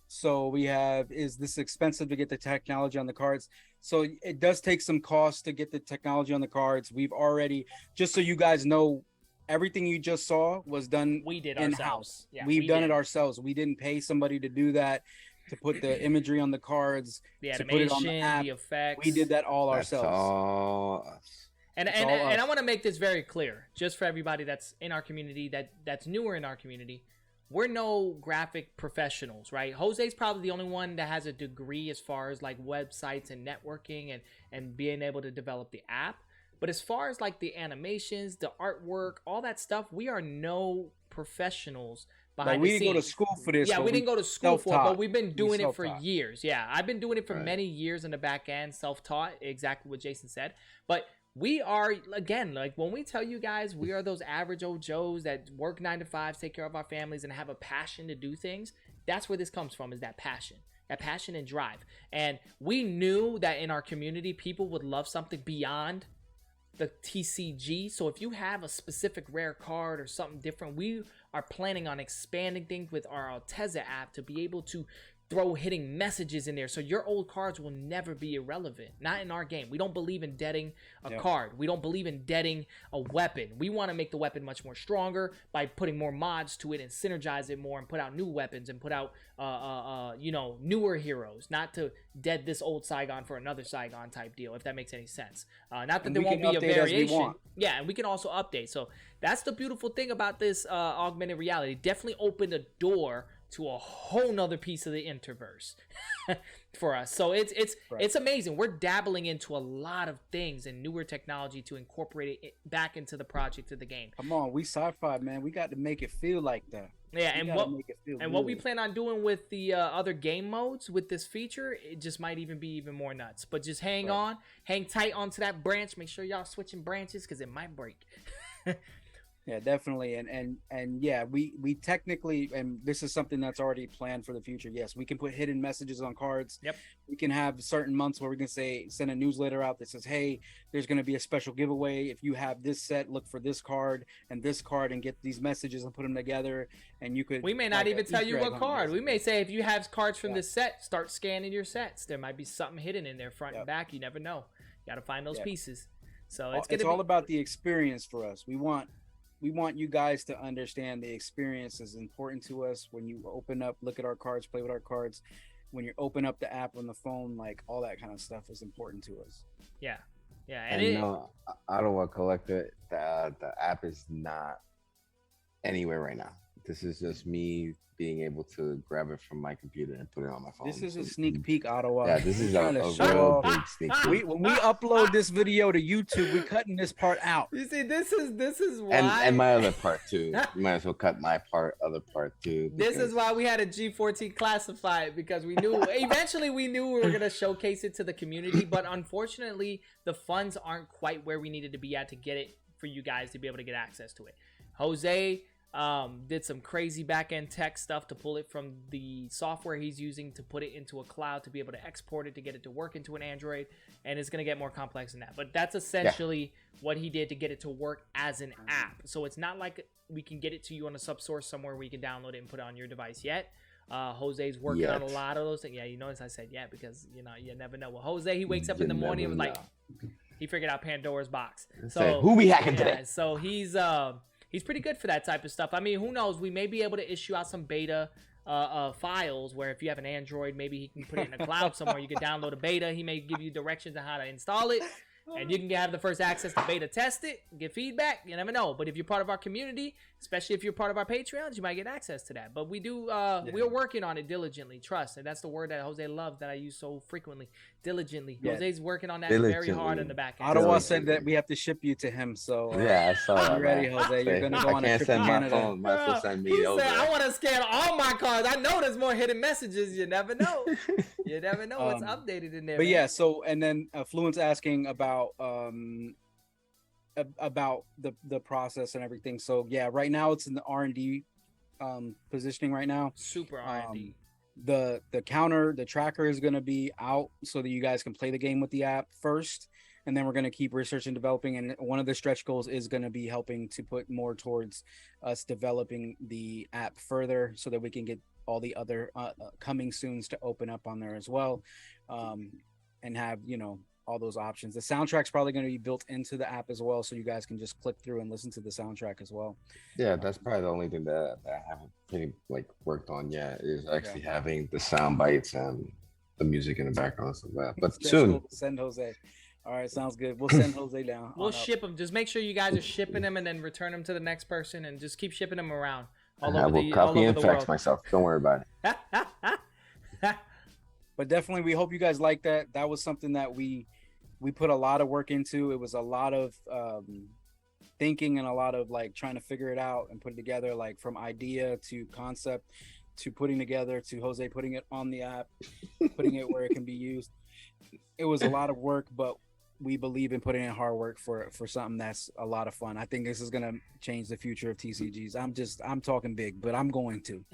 So we have, is this expensive to get the technology on the cards? So it does take some cost to get the technology on the cards. We've already, just so you guys know, everything you just saw was done We did in-house. ourselves. Yeah, We've we done did. it ourselves. We didn't pay somebody to do that, to put the imagery on the cards, The to put it on animation, the app. the effects. We did that all That's ourselves. all us. And It's and, all and I us. want to make this very clear, just for everybody that's in our community, that's newer in our community. We're no graphic professionals, right? Jose's probably the only one that has a degree as far as like websites and networking and being able to develop the app. But as far as like the animations, the artwork, all that stuff, we are no professionals behind Like, we the didn't go to scenes. school for this. Yeah, but we didn't go to school for it, self-taught. but we've been doing it for self-taught. years. Yeah, I've been doing it for Right. many years in the back end, self-taught, exactly what Jason said. But we are, again, like when we tell you guys we are those average old Joes that work 9 to 5, take care of our families, and have a passion to do things, that's where this comes from, is that passion and drive. And we knew that in our community, people would love something beyond the TCG. So if you have a specific rare card or something different, we are planning on expanding things with our Alteza app to be able to throw hitting messages in there, so your old cards will never be irrelevant. Not in our game. We don't believe in deading a card. We don't believe in deading a weapon. We want to make the weapon much more stronger by putting more mods to it and synergize it more and put out new weapons and put out newer heroes, not to dead this old Saigon for another Saigon type deal, if that makes any sense. Not that And there we won't can be a update as we variation. want. Yeah, and we can also update. So that's the beautiful thing about this augmented reality. Definitely opened a door to a whole nother piece of the interverse for us. So it's amazing. We're dabbling into a lot of things and newer technology to incorporate it back into the project of the game. Come on, we sci-fi, man. We got to make it feel like that. Yeah, We and gotta make it feel what we good. plan on doing with the other game modes with this feature, it just might even be even more nuts. But just hang tight onto that branch. Make sure y'all switching branches because it might break. Yeah, definitely. And yeah, we technically, and this is something that's already planned for the future. Yes, we can put hidden messages on cards. Yep. We can have certain months where we can send a newsletter out that says, hey, there's going to be a special giveaway. If you have this set, look for this card, and get these messages and put them together. And you could. We may not like, even tell you Easter egg what hunt, card. We may basically. say if you have cards from this set, start scanning your sets. There might be something hidden in there, front and back. You never know. You got to find those pieces. So it's all about the experience for us. We want you guys to understand the experience is important to us. When you open up, look at our cards, play with our cards. When you open up the app on the phone, like all that kind of stuff is important to us. Yeah. And no, Ottawa Collector, the app is not anywhere right now. This is just me being able to grab it from my computer and put it on my phone. This is a sneak peek, Ottawa. Yeah, this is a Trying to show real off. big sneak peek. When we upload this video to YouTube, we're cutting this part out. You see, this is why. And my other part too. You might as well cut my other part too. This because- is why we had a G-14 classified, because we knew eventually we were gonna showcase it to the community, but unfortunately the funds aren't quite where we needed to be at to get it for you guys to be able to get access to it. Jose did some crazy back-end tech stuff to pull it from the software he's using to put it into a cloud to be able to export it to get it to work into an Android, and it's going to get more complex than that. But that's essentially what he did to get it to work as an app. So it's not like we can get it to you on a subsource somewhere where you can download it and put it on your device yet. Jose's working on a lot of those things. Yeah, you notice I said yeah because you never know. Well, Jose, he wakes up in the morning and was like, he figured out Pandora's box. So who we hacking today? So he's pretty good for that type of stuff. I mean, who knows? We may be able to issue out some beta files where if you have an Android, maybe he can put it in a cloud somewhere. You can download a beta. He may give you directions on how to install it. And you can have the first access to beta test it, get feedback. You never know. But if you're part of our community, especially if you're part of our Patreons, you might get access to that. But we do, we're working on it diligently. Trust. And that's the word that Jose loves that I use so frequently. Diligently. Yeah. Jose's working on that very hard in the back end. Ottawa said that we have to ship you to him. So yeah, I saw that. You ready, Jose? You're going to go on a trip to Canada. Phone. Might send me over. Said, I want to scan all my cards. I know there's more hidden messages. You never know. You never know what's updated in there. But man. Yeah, so, and then Fluent's asking about the process and everything. So yeah, right now it's in the R&D positioning right now. Super R&D. The tracker is going to be out so that you guys can play the game with the app first, and then we're going to keep researching and developing, and one of the stretch goals is going to be helping to put more towards us developing the app further so that we can get all the other coming soons to open up on there as well, and have all those options. The soundtrack's probably going to be built into the app as well, so you guys can just click through and listen to the soundtrack as well. Yeah, that's probably the only thing that I haven't really worked on yet is actually having the sound bites and the music in the background and stuff like that. But soon. Send Jose. All right, sounds good. We'll send Jose down. We'll ship them. Just make sure you guys are shipping them and then return them to the next person, and just keep shipping them around all over the copy all and over fax world. myself. Don't worry about it. But definitely, we hope you guys like that. That was something that we put a lot of work into. It was a lot of thinking and a lot of trying to figure it out and put it together, from idea to concept to putting together to Jose putting it on the app, putting it where it can be used. It was a lot of work, but we believe in putting in hard work for something that's a lot of fun. I think this is going to change the future of TCGs. I'm talking big, but I'm going to.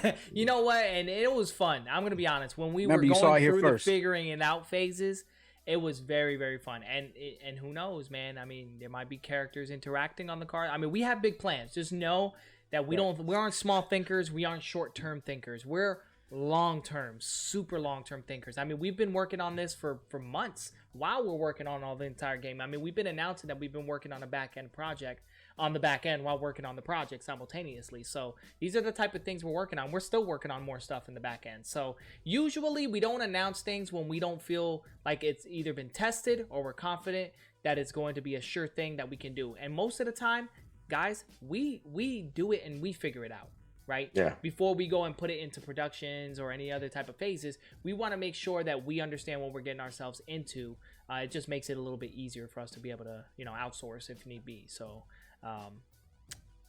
So. You know what? And it was fun. I'm going to be honest. When we Remember, were going through the first. figuring it out phases, it was very, very fun. And who knows, man? I mean, there might be characters interacting on the card. I mean, we have big plans. Just know that we aren't small thinkers. We aren't short-term thinkers. We're long-term, super long-term thinkers. I mean, we've been working on this for months while we're working on all the entire game. I mean, we've been announcing that we've been working on a back-end project on the back end while working on the project simultaneously. So these are the type of things we're working on. We're still working on more stuff in the back end. So usually we don't announce things when we don't feel like it's either been tested or we're confident that it's going to be a sure thing that we can do. And most of the time, guys, we do it and we figure it out. Right? Yeah. Before we go and put it into productions or any other type of phases, we want to make sure that we understand what we're getting ourselves into. It just makes it a little bit easier for us to be able to, outsource if need be. So, but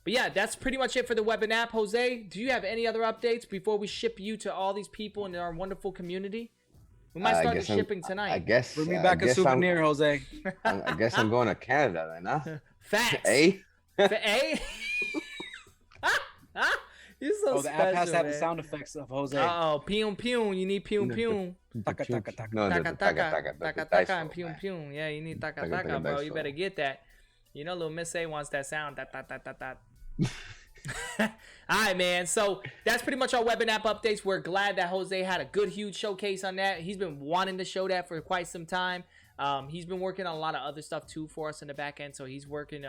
yeah, that's pretty much it for the web and app. Jose, do you have any other updates before we ship you to all these people in our wonderful community? We might start the shipping tonight. I guess. Bring me back a souvenir, Jose. I guess I'm going to Canada then, huh? Facts. A? You're so the special, app has to have man. the sound effects of Jose. Pew pew. You need pew pew. Taka, taka, taka. No, Taka taka. Taka taka and pew pew. pew. Yeah, you need taka Taka, taka, taka, bro. dice You roll. better get that. Little Miss A wants that sound. That. All right, man. So that's pretty much our web and app updates. We're glad that Jose had a good, huge showcase on that. He's been wanting to show that for quite some time. He's been working on a lot of other stuff too for us in the back end. So he's working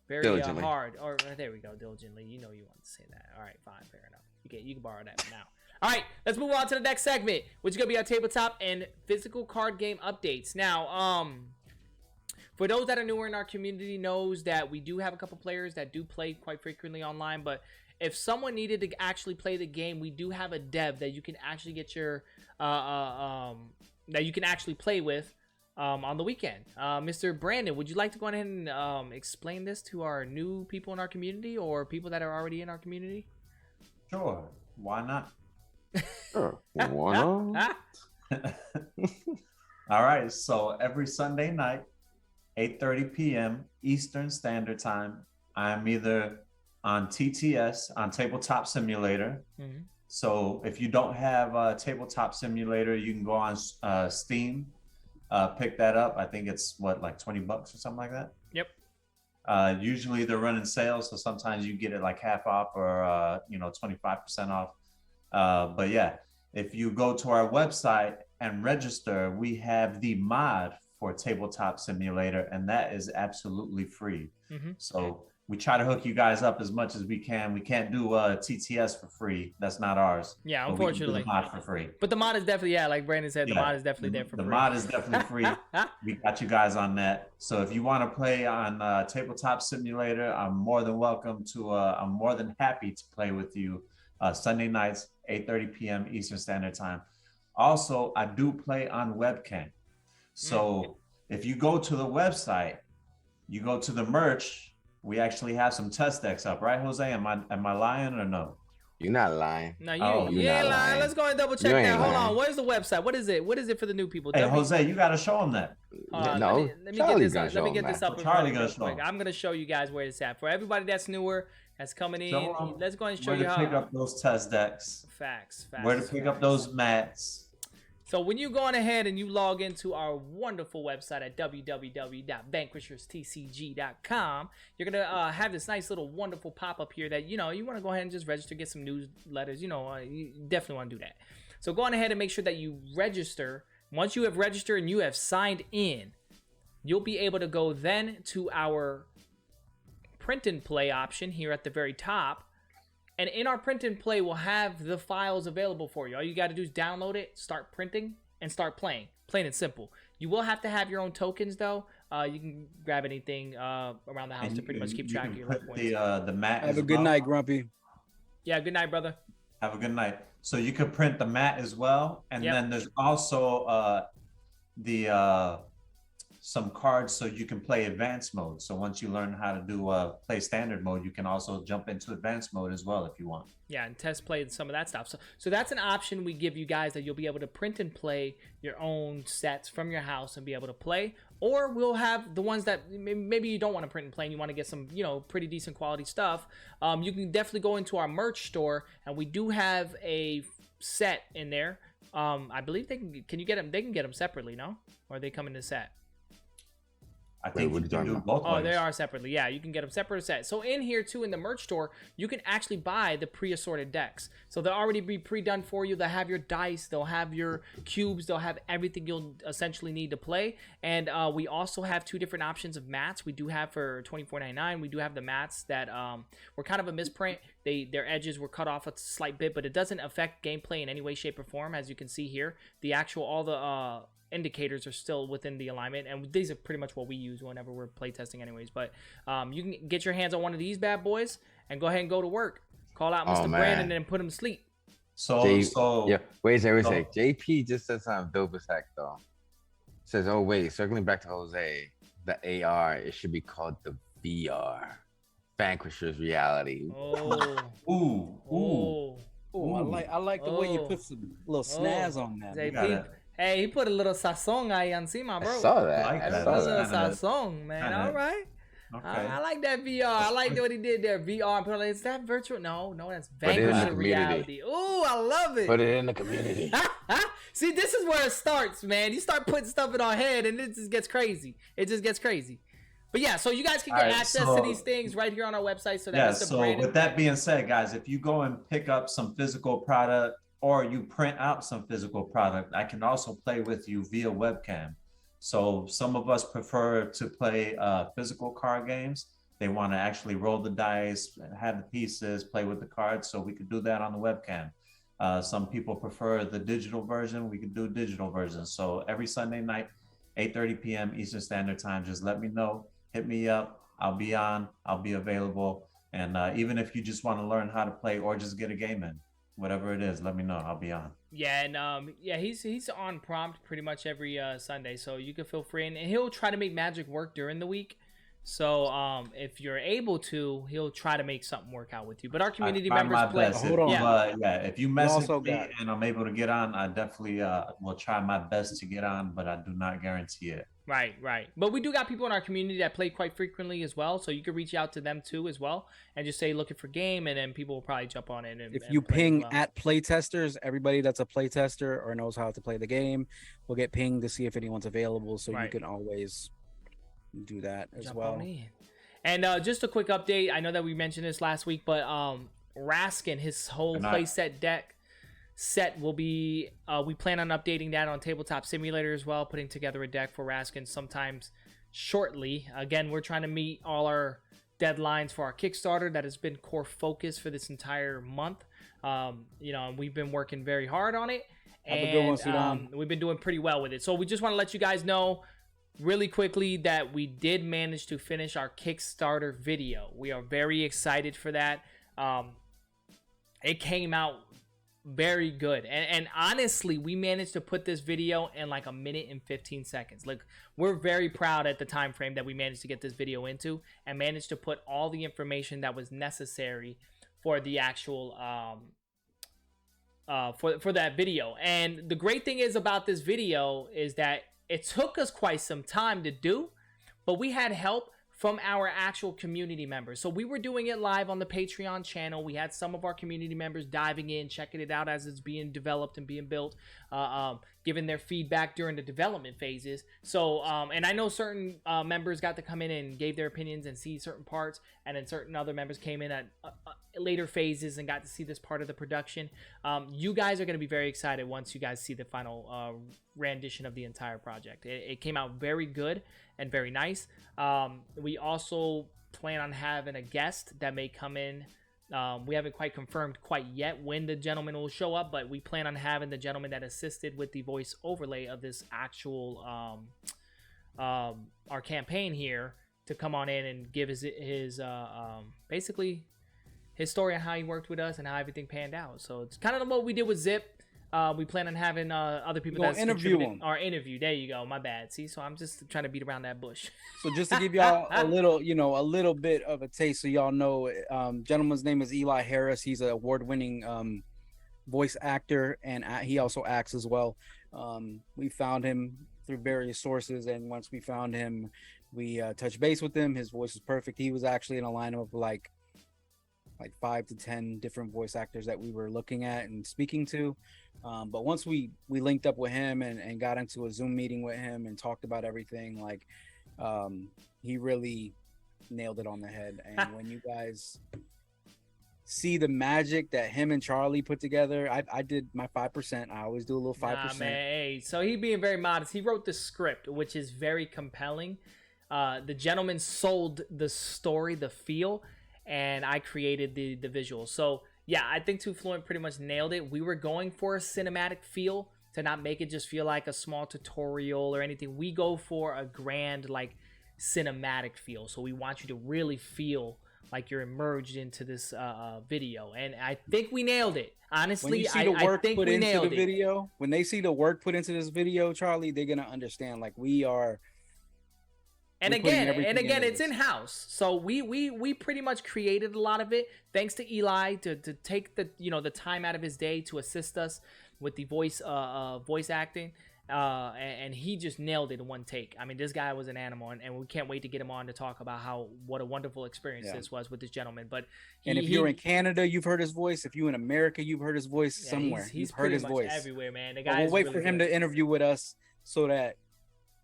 very hard. Or there we go, diligently. You know you want to say that. All right, fine, fair enough. You can borrow that for now. All right, let's move on to the next segment, which is gonna be our tabletop and physical card game updates. Now, for those that are newer in our community, knows that we do have a couple players that do play quite frequently online. But if someone needed to actually play the game, we do have a dev that you can actually get your that you can actually play with on the weekend. Mr. Brandon, would you like to go ahead and explain this to our new people in our community or people that are already in our community? Sure. Why not? Sure. Why not? All right. So every Sunday night, 8:30 p.m. Eastern Standard Time, I'm either on TTS, on Tabletop Simulator. Mhm. So if you don't have a Tabletop Simulator, you can go on Steam, pick that up. I think it's like $20 or something like that. Yep. Usually they're running sales, so sometimes you get it like half off or 25% off. But yeah, if you go to our website and register, we have the mod for Tabletop Simulator, and that is absolutely free. Mm-hmm. So we try to hook you guys up as much as we can. We can't do TTS for free. That's not ours. Yeah, but unfortunately. we can do the mod for free. But the mod is definitely, like Brandon said, the mod is definitely there for free. The mod is definitely free. We got you guys on that. So if you want to play on Tabletop Simulator, I'm more than happy to play with you Sunday nights, 8:30 p.m. Eastern Standard Time. Also, I do play on webcam. So if you go to the website, you go to the merch, we actually have some test decks up, right, Jose? Am I lying or no? You're not lying. No, you're ain't not lying. Let's go and double check You ain't that. Hold lying. on. Where's the website? What is it? What is it for the new people? Hey, Jose, you got to show them that. No, let me Charlie get this gonna up. show Let me get them this that. up. Charlie real gonna show quick. them. I'm gonna show you guys where it's at. For everybody that's newer, that's coming in, Show 'em let's go and show where you to how. pick up those test decks, Facts. where to pick up those mats. So when you go on ahead and you log into our wonderful website at www.vanquisherstcg.com, you're going to have this nice little wonderful pop-up here that, you want to go ahead and just register, get some newsletters. You definitely want to do that. So go on ahead and make sure that you register. Once you have registered and you have signed in, you'll be able to go then to our print and play option here at the very top. And in our print and play, we'll have the files available for you. All you got to do is download it, start printing, and start playing. Plain and simple. You will have to have your own tokens, though. You can grab anything around the house to pretty much keep track of your points. The mat. Have a good night, Grumpy. Yeah, good night, brother. Have a good night. So you could print the mat as well, and then there's also some cards so you can play advanced mode. So once you learn how to do play standard mode, you can also jump into advanced mode as well if you want. Yeah, and test play and some of that stuff. So that's an option we give you guys, that you'll be able to print and play your own sets from your house and be able to play. Or we'll have the ones that maybe you don't want to print and play and you want to get some, pretty decent quality stuff. You can definitely go into our merch store, and we do have a set in there. I believe can you get them? They can get them separately, no? Or they come in a set? I think you can do both ways. They are separately. Yeah, you can get them separate set. So in here too, in the merch store, you can actually buy the pre-assorted decks. So they'll already be pre-done for you. They'll have your dice, they'll have your cubes, they'll have everything you'll essentially need to play. And we also have two different options of mats. We do have for $24.99. We do have the mats that were kind of a misprint. Their edges were cut off a slight bit, but it doesn't affect gameplay in any way, shape, or form. As you can see here, all the indicators are still within the alignment, and these are pretty much what we use whenever we're playtesting anyways. But you can get your hands on one of these bad boys and go ahead and go to work. Call out Mr. Brandon and put him to sleep. Wait a second. JP just said something dope as heck though. Says, oh wait, circling back to Jose, the AR, it should be called the VR. Vanquishers reality. Ooh, I like the way you put some little snaz on that. JP, hey, he put a little sazon ahí encima, bro. I saw that. I A little sazon, man. kinda- All right. Okay. I like that VR. I like what he did there. VR. Is that virtual? No, that's Put it in the Vanquisher community. reality. Ooh, I love it. Put it in the community. See, this is where it starts, man. You start putting stuff in our head, and it just gets crazy. But yeah, so you guys can get access to these things right here on our website. So that's with that being said, guys, if you go and pick up some physical product or you print out some physical product, I can also play with you via webcam. So some of us prefer to play physical card games. They want to actually roll the dice, have the pieces, play with the cards. So we could do that on the webcam. Some people prefer the digital version. We could do digital versions. So every Sunday night, 8:30 p.m. Eastern Standard Time, just let me know. Hit me up. I'll be on. I'll be available. And even if you just want to learn how to play or just get a game in, whatever it is, let me know. I'll be on. Yeah, and he's on prompt pretty much every Sunday, so you can feel free, and he'll try to make Magic work during the week. So if you're able to, he'll try to make something work out with you. But our community I try members my play. best. Hold on. Yeah, if you message also me got- and I'm able to get on, I definitely will try my best to get on, but I do not guarantee it. Right. But we do got people in our community that play quite frequently as well. So you can reach out to them too as well and just say looking for game, and then people will probably jump on it. And If you play as ping well. at playtesters, everybody that's a playtester or knows how to play the game will get pinged to see if anyone's available. So you Right. can always do that as Jump well. on in. And just a quick update. I know that we mentioned this last week, but Raskin, his whole playset deck set will be, we plan on updating that on Tabletop Simulator as well, putting together a deck for Raskin sometimes shortly. Again, we're trying to meet all our deadlines for our Kickstarter. That has been core focus for this entire month. You know, and we've been working very hard on it. Have a good one, Sudan. We've been doing pretty well with it. So we just want to let you guys know really quickly that we did manage to finish our Kickstarter video. We are very excited for that. It came out very good, and honestly, we managed to put this video in like a minute and 15 seconds. Like, we're very proud at the time frame that we managed to get this video into, and managed to put all the information that was necessary for the actual for that video. And the great thing is about this video is that it took us quite some time to do, but we had help from our actual community members. So we were doing it live on the Patreon channel. We had some of our community members diving in, checking it out as it's being developed and being built, giving their feedback during the development phases. So, and I know certain members got to come in and gave their opinions and see certain parts, and then certain other members came in at later phases and got to see this part of the production. You guys are going to be very excited once you guys see the final rendition of the entire project. It came out very good and very nice. We also plan on having a guest that may come in. We haven't quite confirmed quite yet when the gentleman will show up, but we plan on having the gentleman that assisted with the voice overlay of this actual our campaign here to come on in and give his basically his story on how he worked with us and how everything panned out. So it's kind of what we did with Zip. We plan on having other people that interview him. Our interview. There you go. My bad. See, so I'm just trying to beat around that bush. So just to give y'all a little, a little bit of a taste, so y'all know, gentleman's name is Eli Harris. He's an award-winning voice actor, and he also acts as well. We found him through various sources, and once we found him, we touched base with him. His voice is perfect. He was actually in a lineup of like 5 to 10 different voice actors that we were looking at and speaking to. But once we linked up with him and got into a Zoom meeting with him and talked about everything, he really nailed it on the head. And when you guys see the magic that him and Charlie put together, I did my 5%. I always do a little 5%. Nah, man, hey, so he being very modest. He wrote the script, which is very compelling. The gentleman sold the story, the feel, and I created the visuals. So yeah, I think Too Fluent pretty much nailed it. We were going for a cinematic feel to not make it just feel like a small tutorial or anything. We go for a grand, cinematic feel. So we want you to really feel like you're immersed into this video. And I think we nailed it. Honestly, when you see the work I think put we into nailed the it. video, when they see the work put into this video, Charlie, they're going to understand, we are... And again, it's this. in-house. So we pretty much created a lot of it, thanks to Eli to take the the time out of his day to assist us with the voice acting. And he just nailed it in one take. I mean, this guy was an animal, and we can't wait to get him on to talk about what a wonderful experience this was with this gentleman. But if you're in Canada, you've heard his voice. If you're in America, you've heard his voice somewhere. He's heard his voice everywhere, man. The guy. We'll wait for him to interview with us so that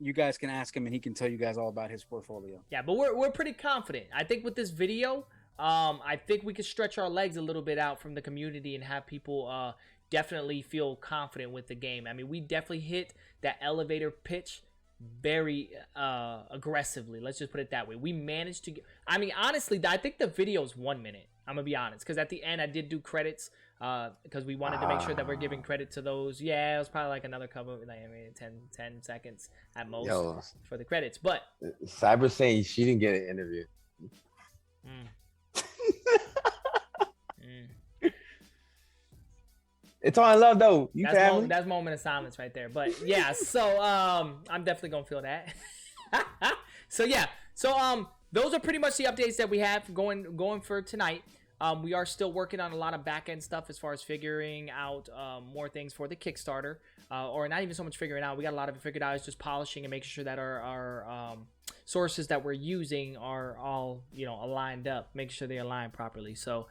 you guys can ask him and he can tell you guys all about his portfolio. Yeah, but we're pretty confident. I think with this video, I think we could stretch our legs a little bit out from the community and have people definitely feel confident with the game. I mean, we definitely hit that elevator pitch very aggressively. Let's just put it that way. We managed to I mean, honestly, I think the video is 1 minute. I'm gonna be honest, because at the end I did do credits because we wanted to make sure that we're giving credit to those. Yeah, it was probably another couple, 10 seconds at most for the credits. But Cyber saying she didn't get an interview. It's all in love though. That's moment of silence right there. But yeah, so I'm definitely gonna feel that. So yeah, so those are pretty much the updates that we have going for tonight. We are still working on a lot of back end stuff as far as figuring out more things for the Kickstarter, or not even so much figuring out. We got a lot of it figured out. It's just polishing and making sure that our sources that we're using are all aligned up, making sure they align properly. So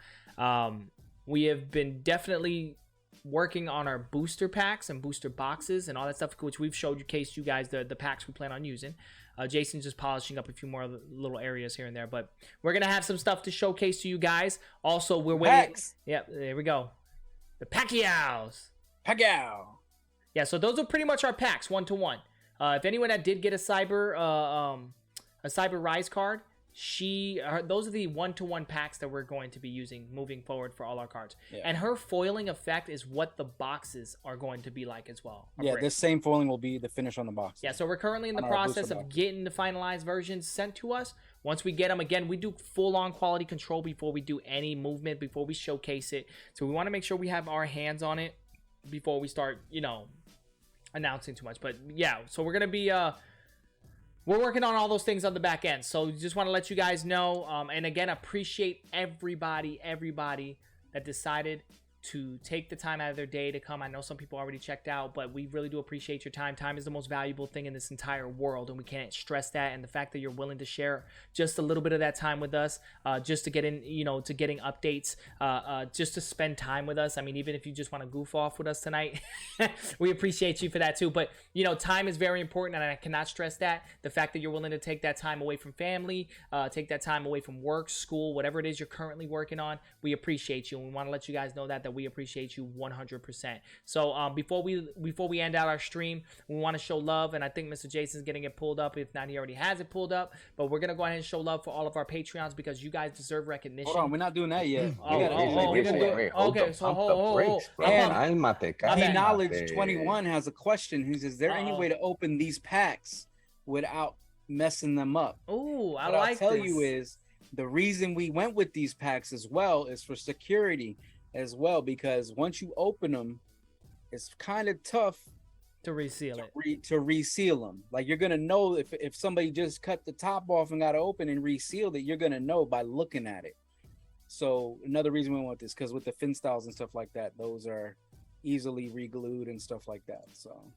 we have been definitely working on our booster packs and booster boxes and all that stuff, which we've showed you guys the packs we plan on using. Jason's just polishing up a few more little areas here and there, but we're gonna have some stuff to showcase to you guys. Also, we're waiting. Yep, there we go. The Pacquiaos. Yeah, so those are pretty much our packs, 1-to-1. If anyone that did get a Cyber Rise card, those are the 1-to-1 packs that we're going to be using moving forward for all our cards. Yeah. And her foiling effect is what the boxes are going to be like as well. Yeah, this same foiling will be the finish on the box. Yeah, so we're currently in the process of getting the finalized versions sent to us. Once we get them, again, we do full-on quality control before we do any movement, before we showcase it. So we want to make sure we have our hands on it before we start, announcing too much. But yeah, so we're going to be... we're working on all those things on the back end. So just want to let you guys know. And again, appreciate everybody that decided to take the time out of their day to come. I know some people already checked out, but we really do appreciate your time. Time is the most valuable thing in this entire world, and we can't stress that. And the fact that you're willing to share just a little bit of that time with us, just to get in, to getting updates, just to spend time with us. I mean, even if you just want to goof off with us tonight, we appreciate you for that too. But time is very important, and I cannot stress that. The fact that you're willing to take that time away from family, take that time away from work, school, whatever it is you're currently working on, we appreciate you, and we want to let you guys know that we appreciate you 100%. So before we end out our stream, we want to show love, and I think Mr. Jason's getting it pulled up. If not, he already has it pulled up. But we're gonna go ahead and show love for all of our Patreons, because you guys deserve recognition. Hold on, we're not doing that yet. Okay, so hold. Knowledge 21 has a question. He says, "Is there any way to open these packs without messing them up?" Oh, What I'll tell you is the reason we went with these packs as well is for security as well, because once you open them, it's kind of tough to reseal to reseal them. Like, you're gonna know if somebody just cut the top off and got it open and resealed it, you're gonna know by looking at it. So another reason we want this, because with the fin styles and stuff like that, those are easily re-glued and stuff like that. So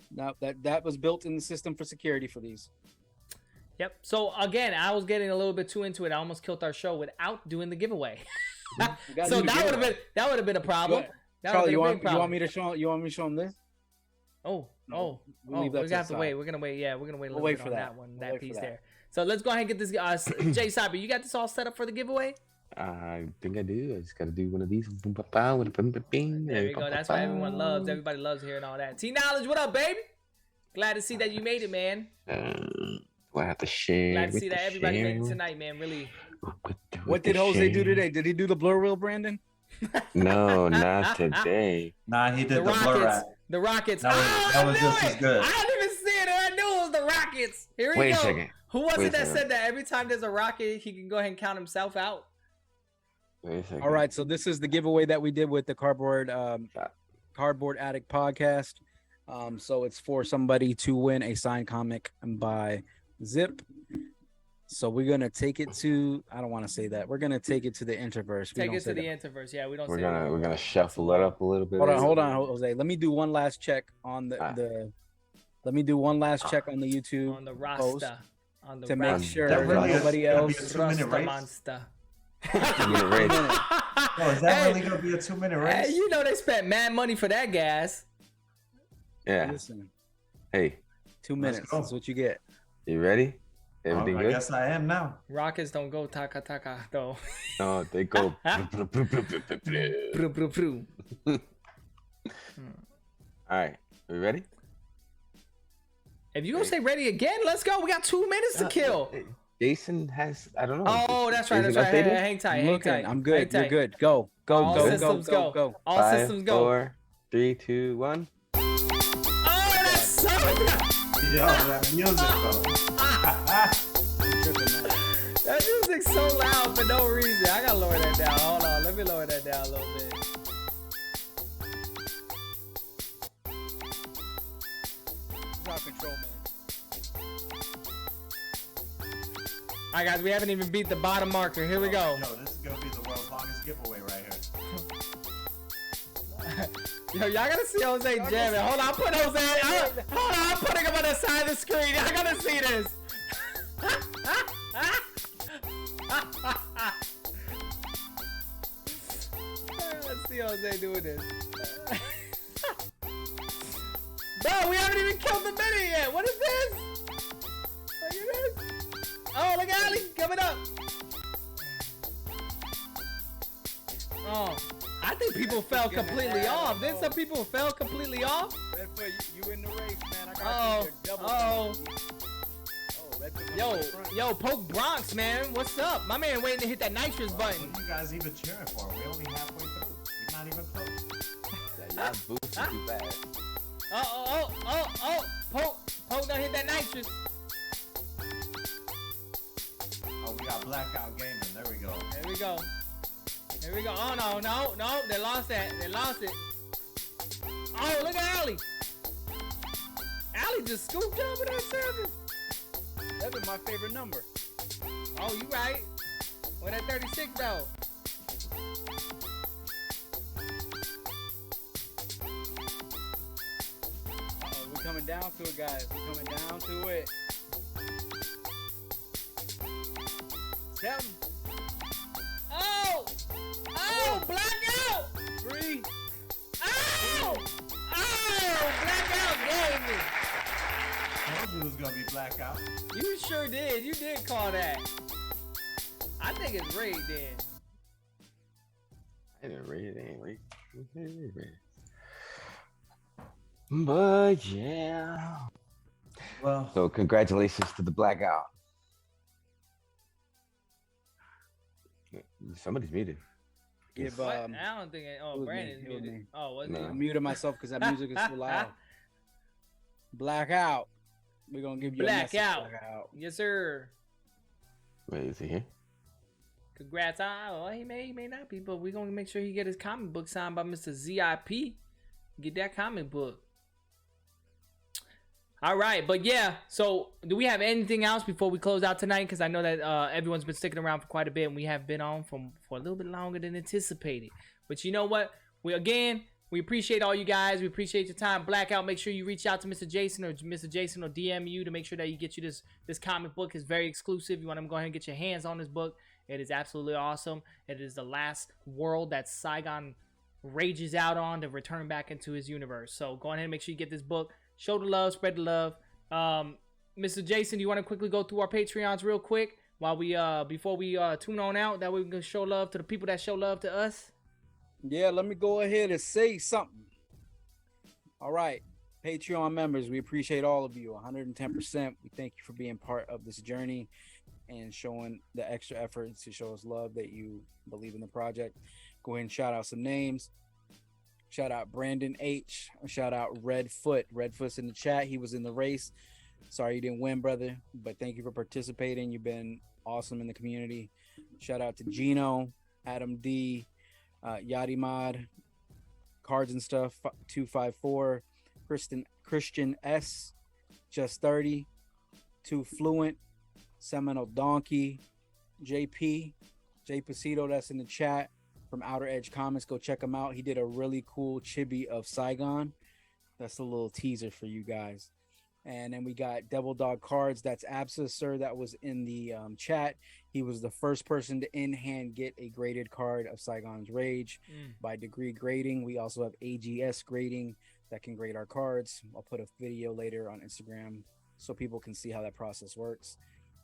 now that was built in the system for security for these. Yep. So again, I was getting a little bit too into it. I almost killed our show without doing the giveaway. So that would have been a problem. Charlie, you want me to show him this? We have to wait. We're gonna wait. Yeah, we're gonna wait a little bit on that one, that piece there. So let's go ahead and get this. Jay Cyber, you got this all set up for the giveaway? I think I do. I just gotta do one of these. There we go. That's what everyone loves. Everybody loves hearing all that. T Knowledge, what up, baby? Glad to see that you made it, man. Do I have to share? Glad to see that everybody made it tonight, man. Really. What did Jose do today? Did he do the blur wheel, Brandon? No, not today. Nah, he did the blur wrap. The Rockets. That was just as good. I didn't even see it. I knew it was the Rockets. Here we go. Wait a second. Who was it that said that every time there's a Rocket, he can go ahead and count himself out? Wait a second. All right, so this is the giveaway that we did with the Cardboard Addict podcast. So it's for somebody to win a signed comic by Zip. So we're gonna take it to, I don't want to say that. We're gonna take it to the Interverse. Take it to the Interverse. Yeah, we're gonna shuffle it up a little bit. Hold on, Jose. Let me do one last check on the Let me do one last check on the YouTube on the roster to make sure nobody else. 2-minute race. Monster. 2-minute race. Oh, is that really gonna be a 2-minute race? Hey, you know they spent mad money for that gas. Yeah. Listen. Hey. 2 minutes. That's what you get. You ready? Everything good? I guess I am now. Rockets don't go taka taka though. No, they go. All right, we ready? If you gonna say ready again, let's go. We got 2 minutes to kill. Jason has, I don't know. Oh, that's right. That's right. Hey, hang tight. I'm good. You're good. Go. All systems go. All systems go. 4, 3, 2, 1. Oh, that's so good. Yo, that music though. That music's so loud for no reason. I gotta lower that down. Hold on, let me lower that down a little bit. This is our control, man. right, guys, we haven't even beat the bottom marker. Here we go. Yo, this is gonna be the world's longest giveaway right here. Yo, y'all gotta see Jose jamming. Hold on, I'm putting Jose. Hold on, I'm putting him on the side of the screen. Y'all gotta see this. Let's see Jose doing this. Bro, we haven't even killed the mini yet. What is this? Look at this. Oh, look at Ali coming up. Oh, I think people fell completely off. Didn't some people fell completely off? Redfoot, you in the race, man. I got you double. Yo, Poke Bronx, man. What's up? My man waiting to hit that nitrous button. What are you guys even cheering for? We're only halfway through. We're not even close. Y'all boosting too fast. Poke done hit that nitrous. Oh, we got Blackout Gaming. There we go. There we go. Oh, no. They lost that. They lost it. Oh, look at Allie. Allie just scooped up with her 7. 7, my favorite number. Oh, you right. What at 36 though? We're coming down to it, guys. We're coming down to it. 7. Oh, blackout. 3. Oh, blackout gave me. Told you it was gonna be Blackout. You sure did. You did call that. I think it's rigged then. I didn't read it. Ain't read. But yeah. Well, So congratulations to the Blackout. Somebody's muted. Give What? I don't think it. Oh, it was Brandon's me, it was muted. me. Oh, was No. it? I muted myself because that music is too loud. Blackout. We're gonna give you Blackout. a message. Blackout. Yes, sir. Wait, is he here? Congrats. Well, he may not be, but we're gonna make sure he get his comic book signed by Mr. ZIP. Get that comic book. All right, but yeah. So, do we have anything else before we close out tonight? Because I know that everyone's been sticking around for quite a bit, and we have been on for a little bit longer than anticipated. But you know what? We appreciate all you guys. We appreciate your time. Blackout, make sure you reach out to Mr. Jason or DM you to make sure that you get you this comic book. It's very exclusive. You want to go ahead and get your hands on this book. It is absolutely awesome. It is the last world that Saigon rages out on to return back into his universe. So go ahead and make sure you get this book. Show the love, spread the love. Mr. Jason, do you want to quickly go through our Patreons real quick while we before we tune on out? That way we can show love to the people that show love to us. Yeah, let me go ahead and say something. All right, Patreon members, we appreciate all of you 110%. We thank you for being part of this journey and showing the extra effort to show us love that you believe in the project. Go ahead and shout out some names. Shout out Brandon H. Shout out Redfoot. Redfoot's in the chat. He was in the race. Sorry you didn't win, brother, but thank you for participating. You've been awesome in the community. Shout out to Gino, Adam D, Yadi Mod, Cards and Stuff 254, Christian S, Just 30, Too Fluent, Seminole Donkey, JP, Jay Pasito, that's in the chat from Outer Edge Comics. Go check him out. He did a really cool chibi of Saigon. That's a little teaser for you guys. And then we got Devil Dog Cards. That's Absa, sir. That was in the chat. He was the first person to in-hand get a graded card of Saigon's Rage by degree grading. We also have AGS grading that can grade our cards. I'll put a video later on Instagram so people can see how that process works.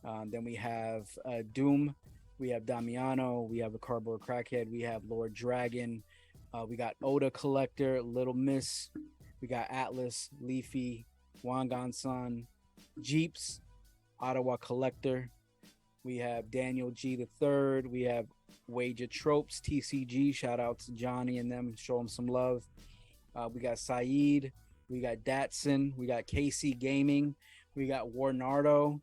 Then we have Doom. We have Damiano. We have a Cardboard Crackhead. We have Lord Dragon. We got Oda Collector, Little Miss. We got Atlas, Leafy, Wangan San, Jeeps, Ottawa Collector. We have Daniel G the Third. We have Wager Tropes TCG. Shout out to Johnny and them. Show them some love. We got Saeed. We got Datsun. We got KC Gaming. We got Warnardo.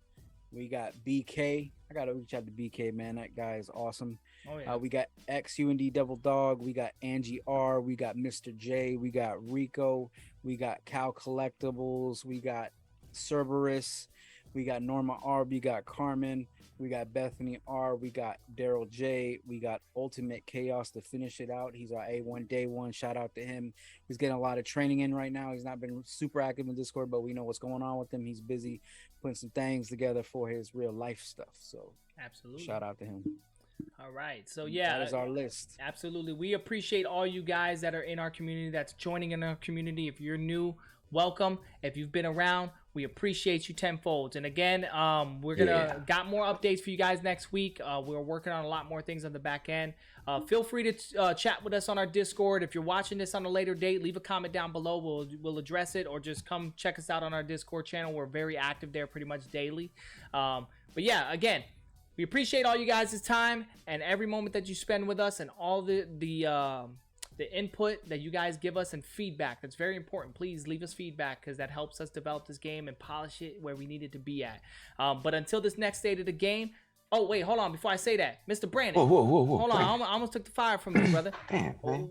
We got BK. I gotta reach out to BK, man. That guy is awesome. Oh, yeah. We got XUND Devil Dog. We got Angie R. We got Mr. J. We got Rico. We got Cow Collectibles. We got Cerberus. We got Norma R. We got Carmen. We got Bethany R. We got Daryl J. We got Ultimate Chaos to finish it out. He's our A1 day one. Shout out to him. He's getting a lot of training in right now. He's not been super active in Discord, but we know what's going on with him. He's busy putting some things together for his real life stuff. So absolutely, shout out to him. All right. So yeah, that is our list. Absolutely. We appreciate all you guys that are in our community, that's joining in our community. If you're new, welcome. If you've been around, we appreciate you tenfold. And again, we're gonna got more updates for you guys next week. We're working on a lot more things on the back end. Feel free to chat with us on our Discord. If you're watching this on a later date, leave a comment down below. We'll address it, or just come check us out on our Discord channel. We're very active there pretty much daily. But yeah, again, we appreciate all you guys' time and every moment that you spend with us, and all the input that you guys give us and feedback. That's very important. Please leave us feedback, because that helps us develop this game and polish it where we need it to be at. But until this next state of the game, oh wait, hold on, before I say that, Mr. Brandon, whoa, hold on, I almost took the fire from you, brother. Damn, man.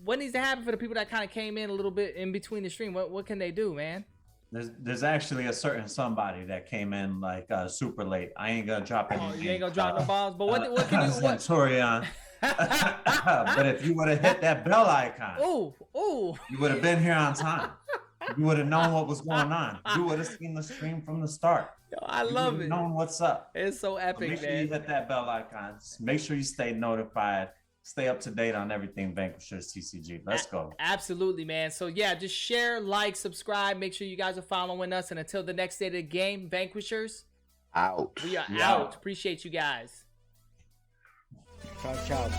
What needs to happen for the people that kind of came in a little bit in between the stream? What can they do, man? There's actually a certain somebody that came in like super late. I ain't gonna drop any. Oh, you ain't gonna drop no balls, but what can you? Centurion. But if you would have hit that bell icon, you would have been here on time. You would have known what was going on. You would have seen the stream from the start. Yo, I love it. Known what's up. It's so epic, Make sure man. you hit that bell icon. Make sure you stay notified. Stay up to date on everything Vanquishers TCG. Let's go. Absolutely, man. So yeah, just share, like, subscribe. Make sure you guys are following us. And until the next day of the game, Vanquishers Out. We are out. Appreciate you guys. Ciao, ciao.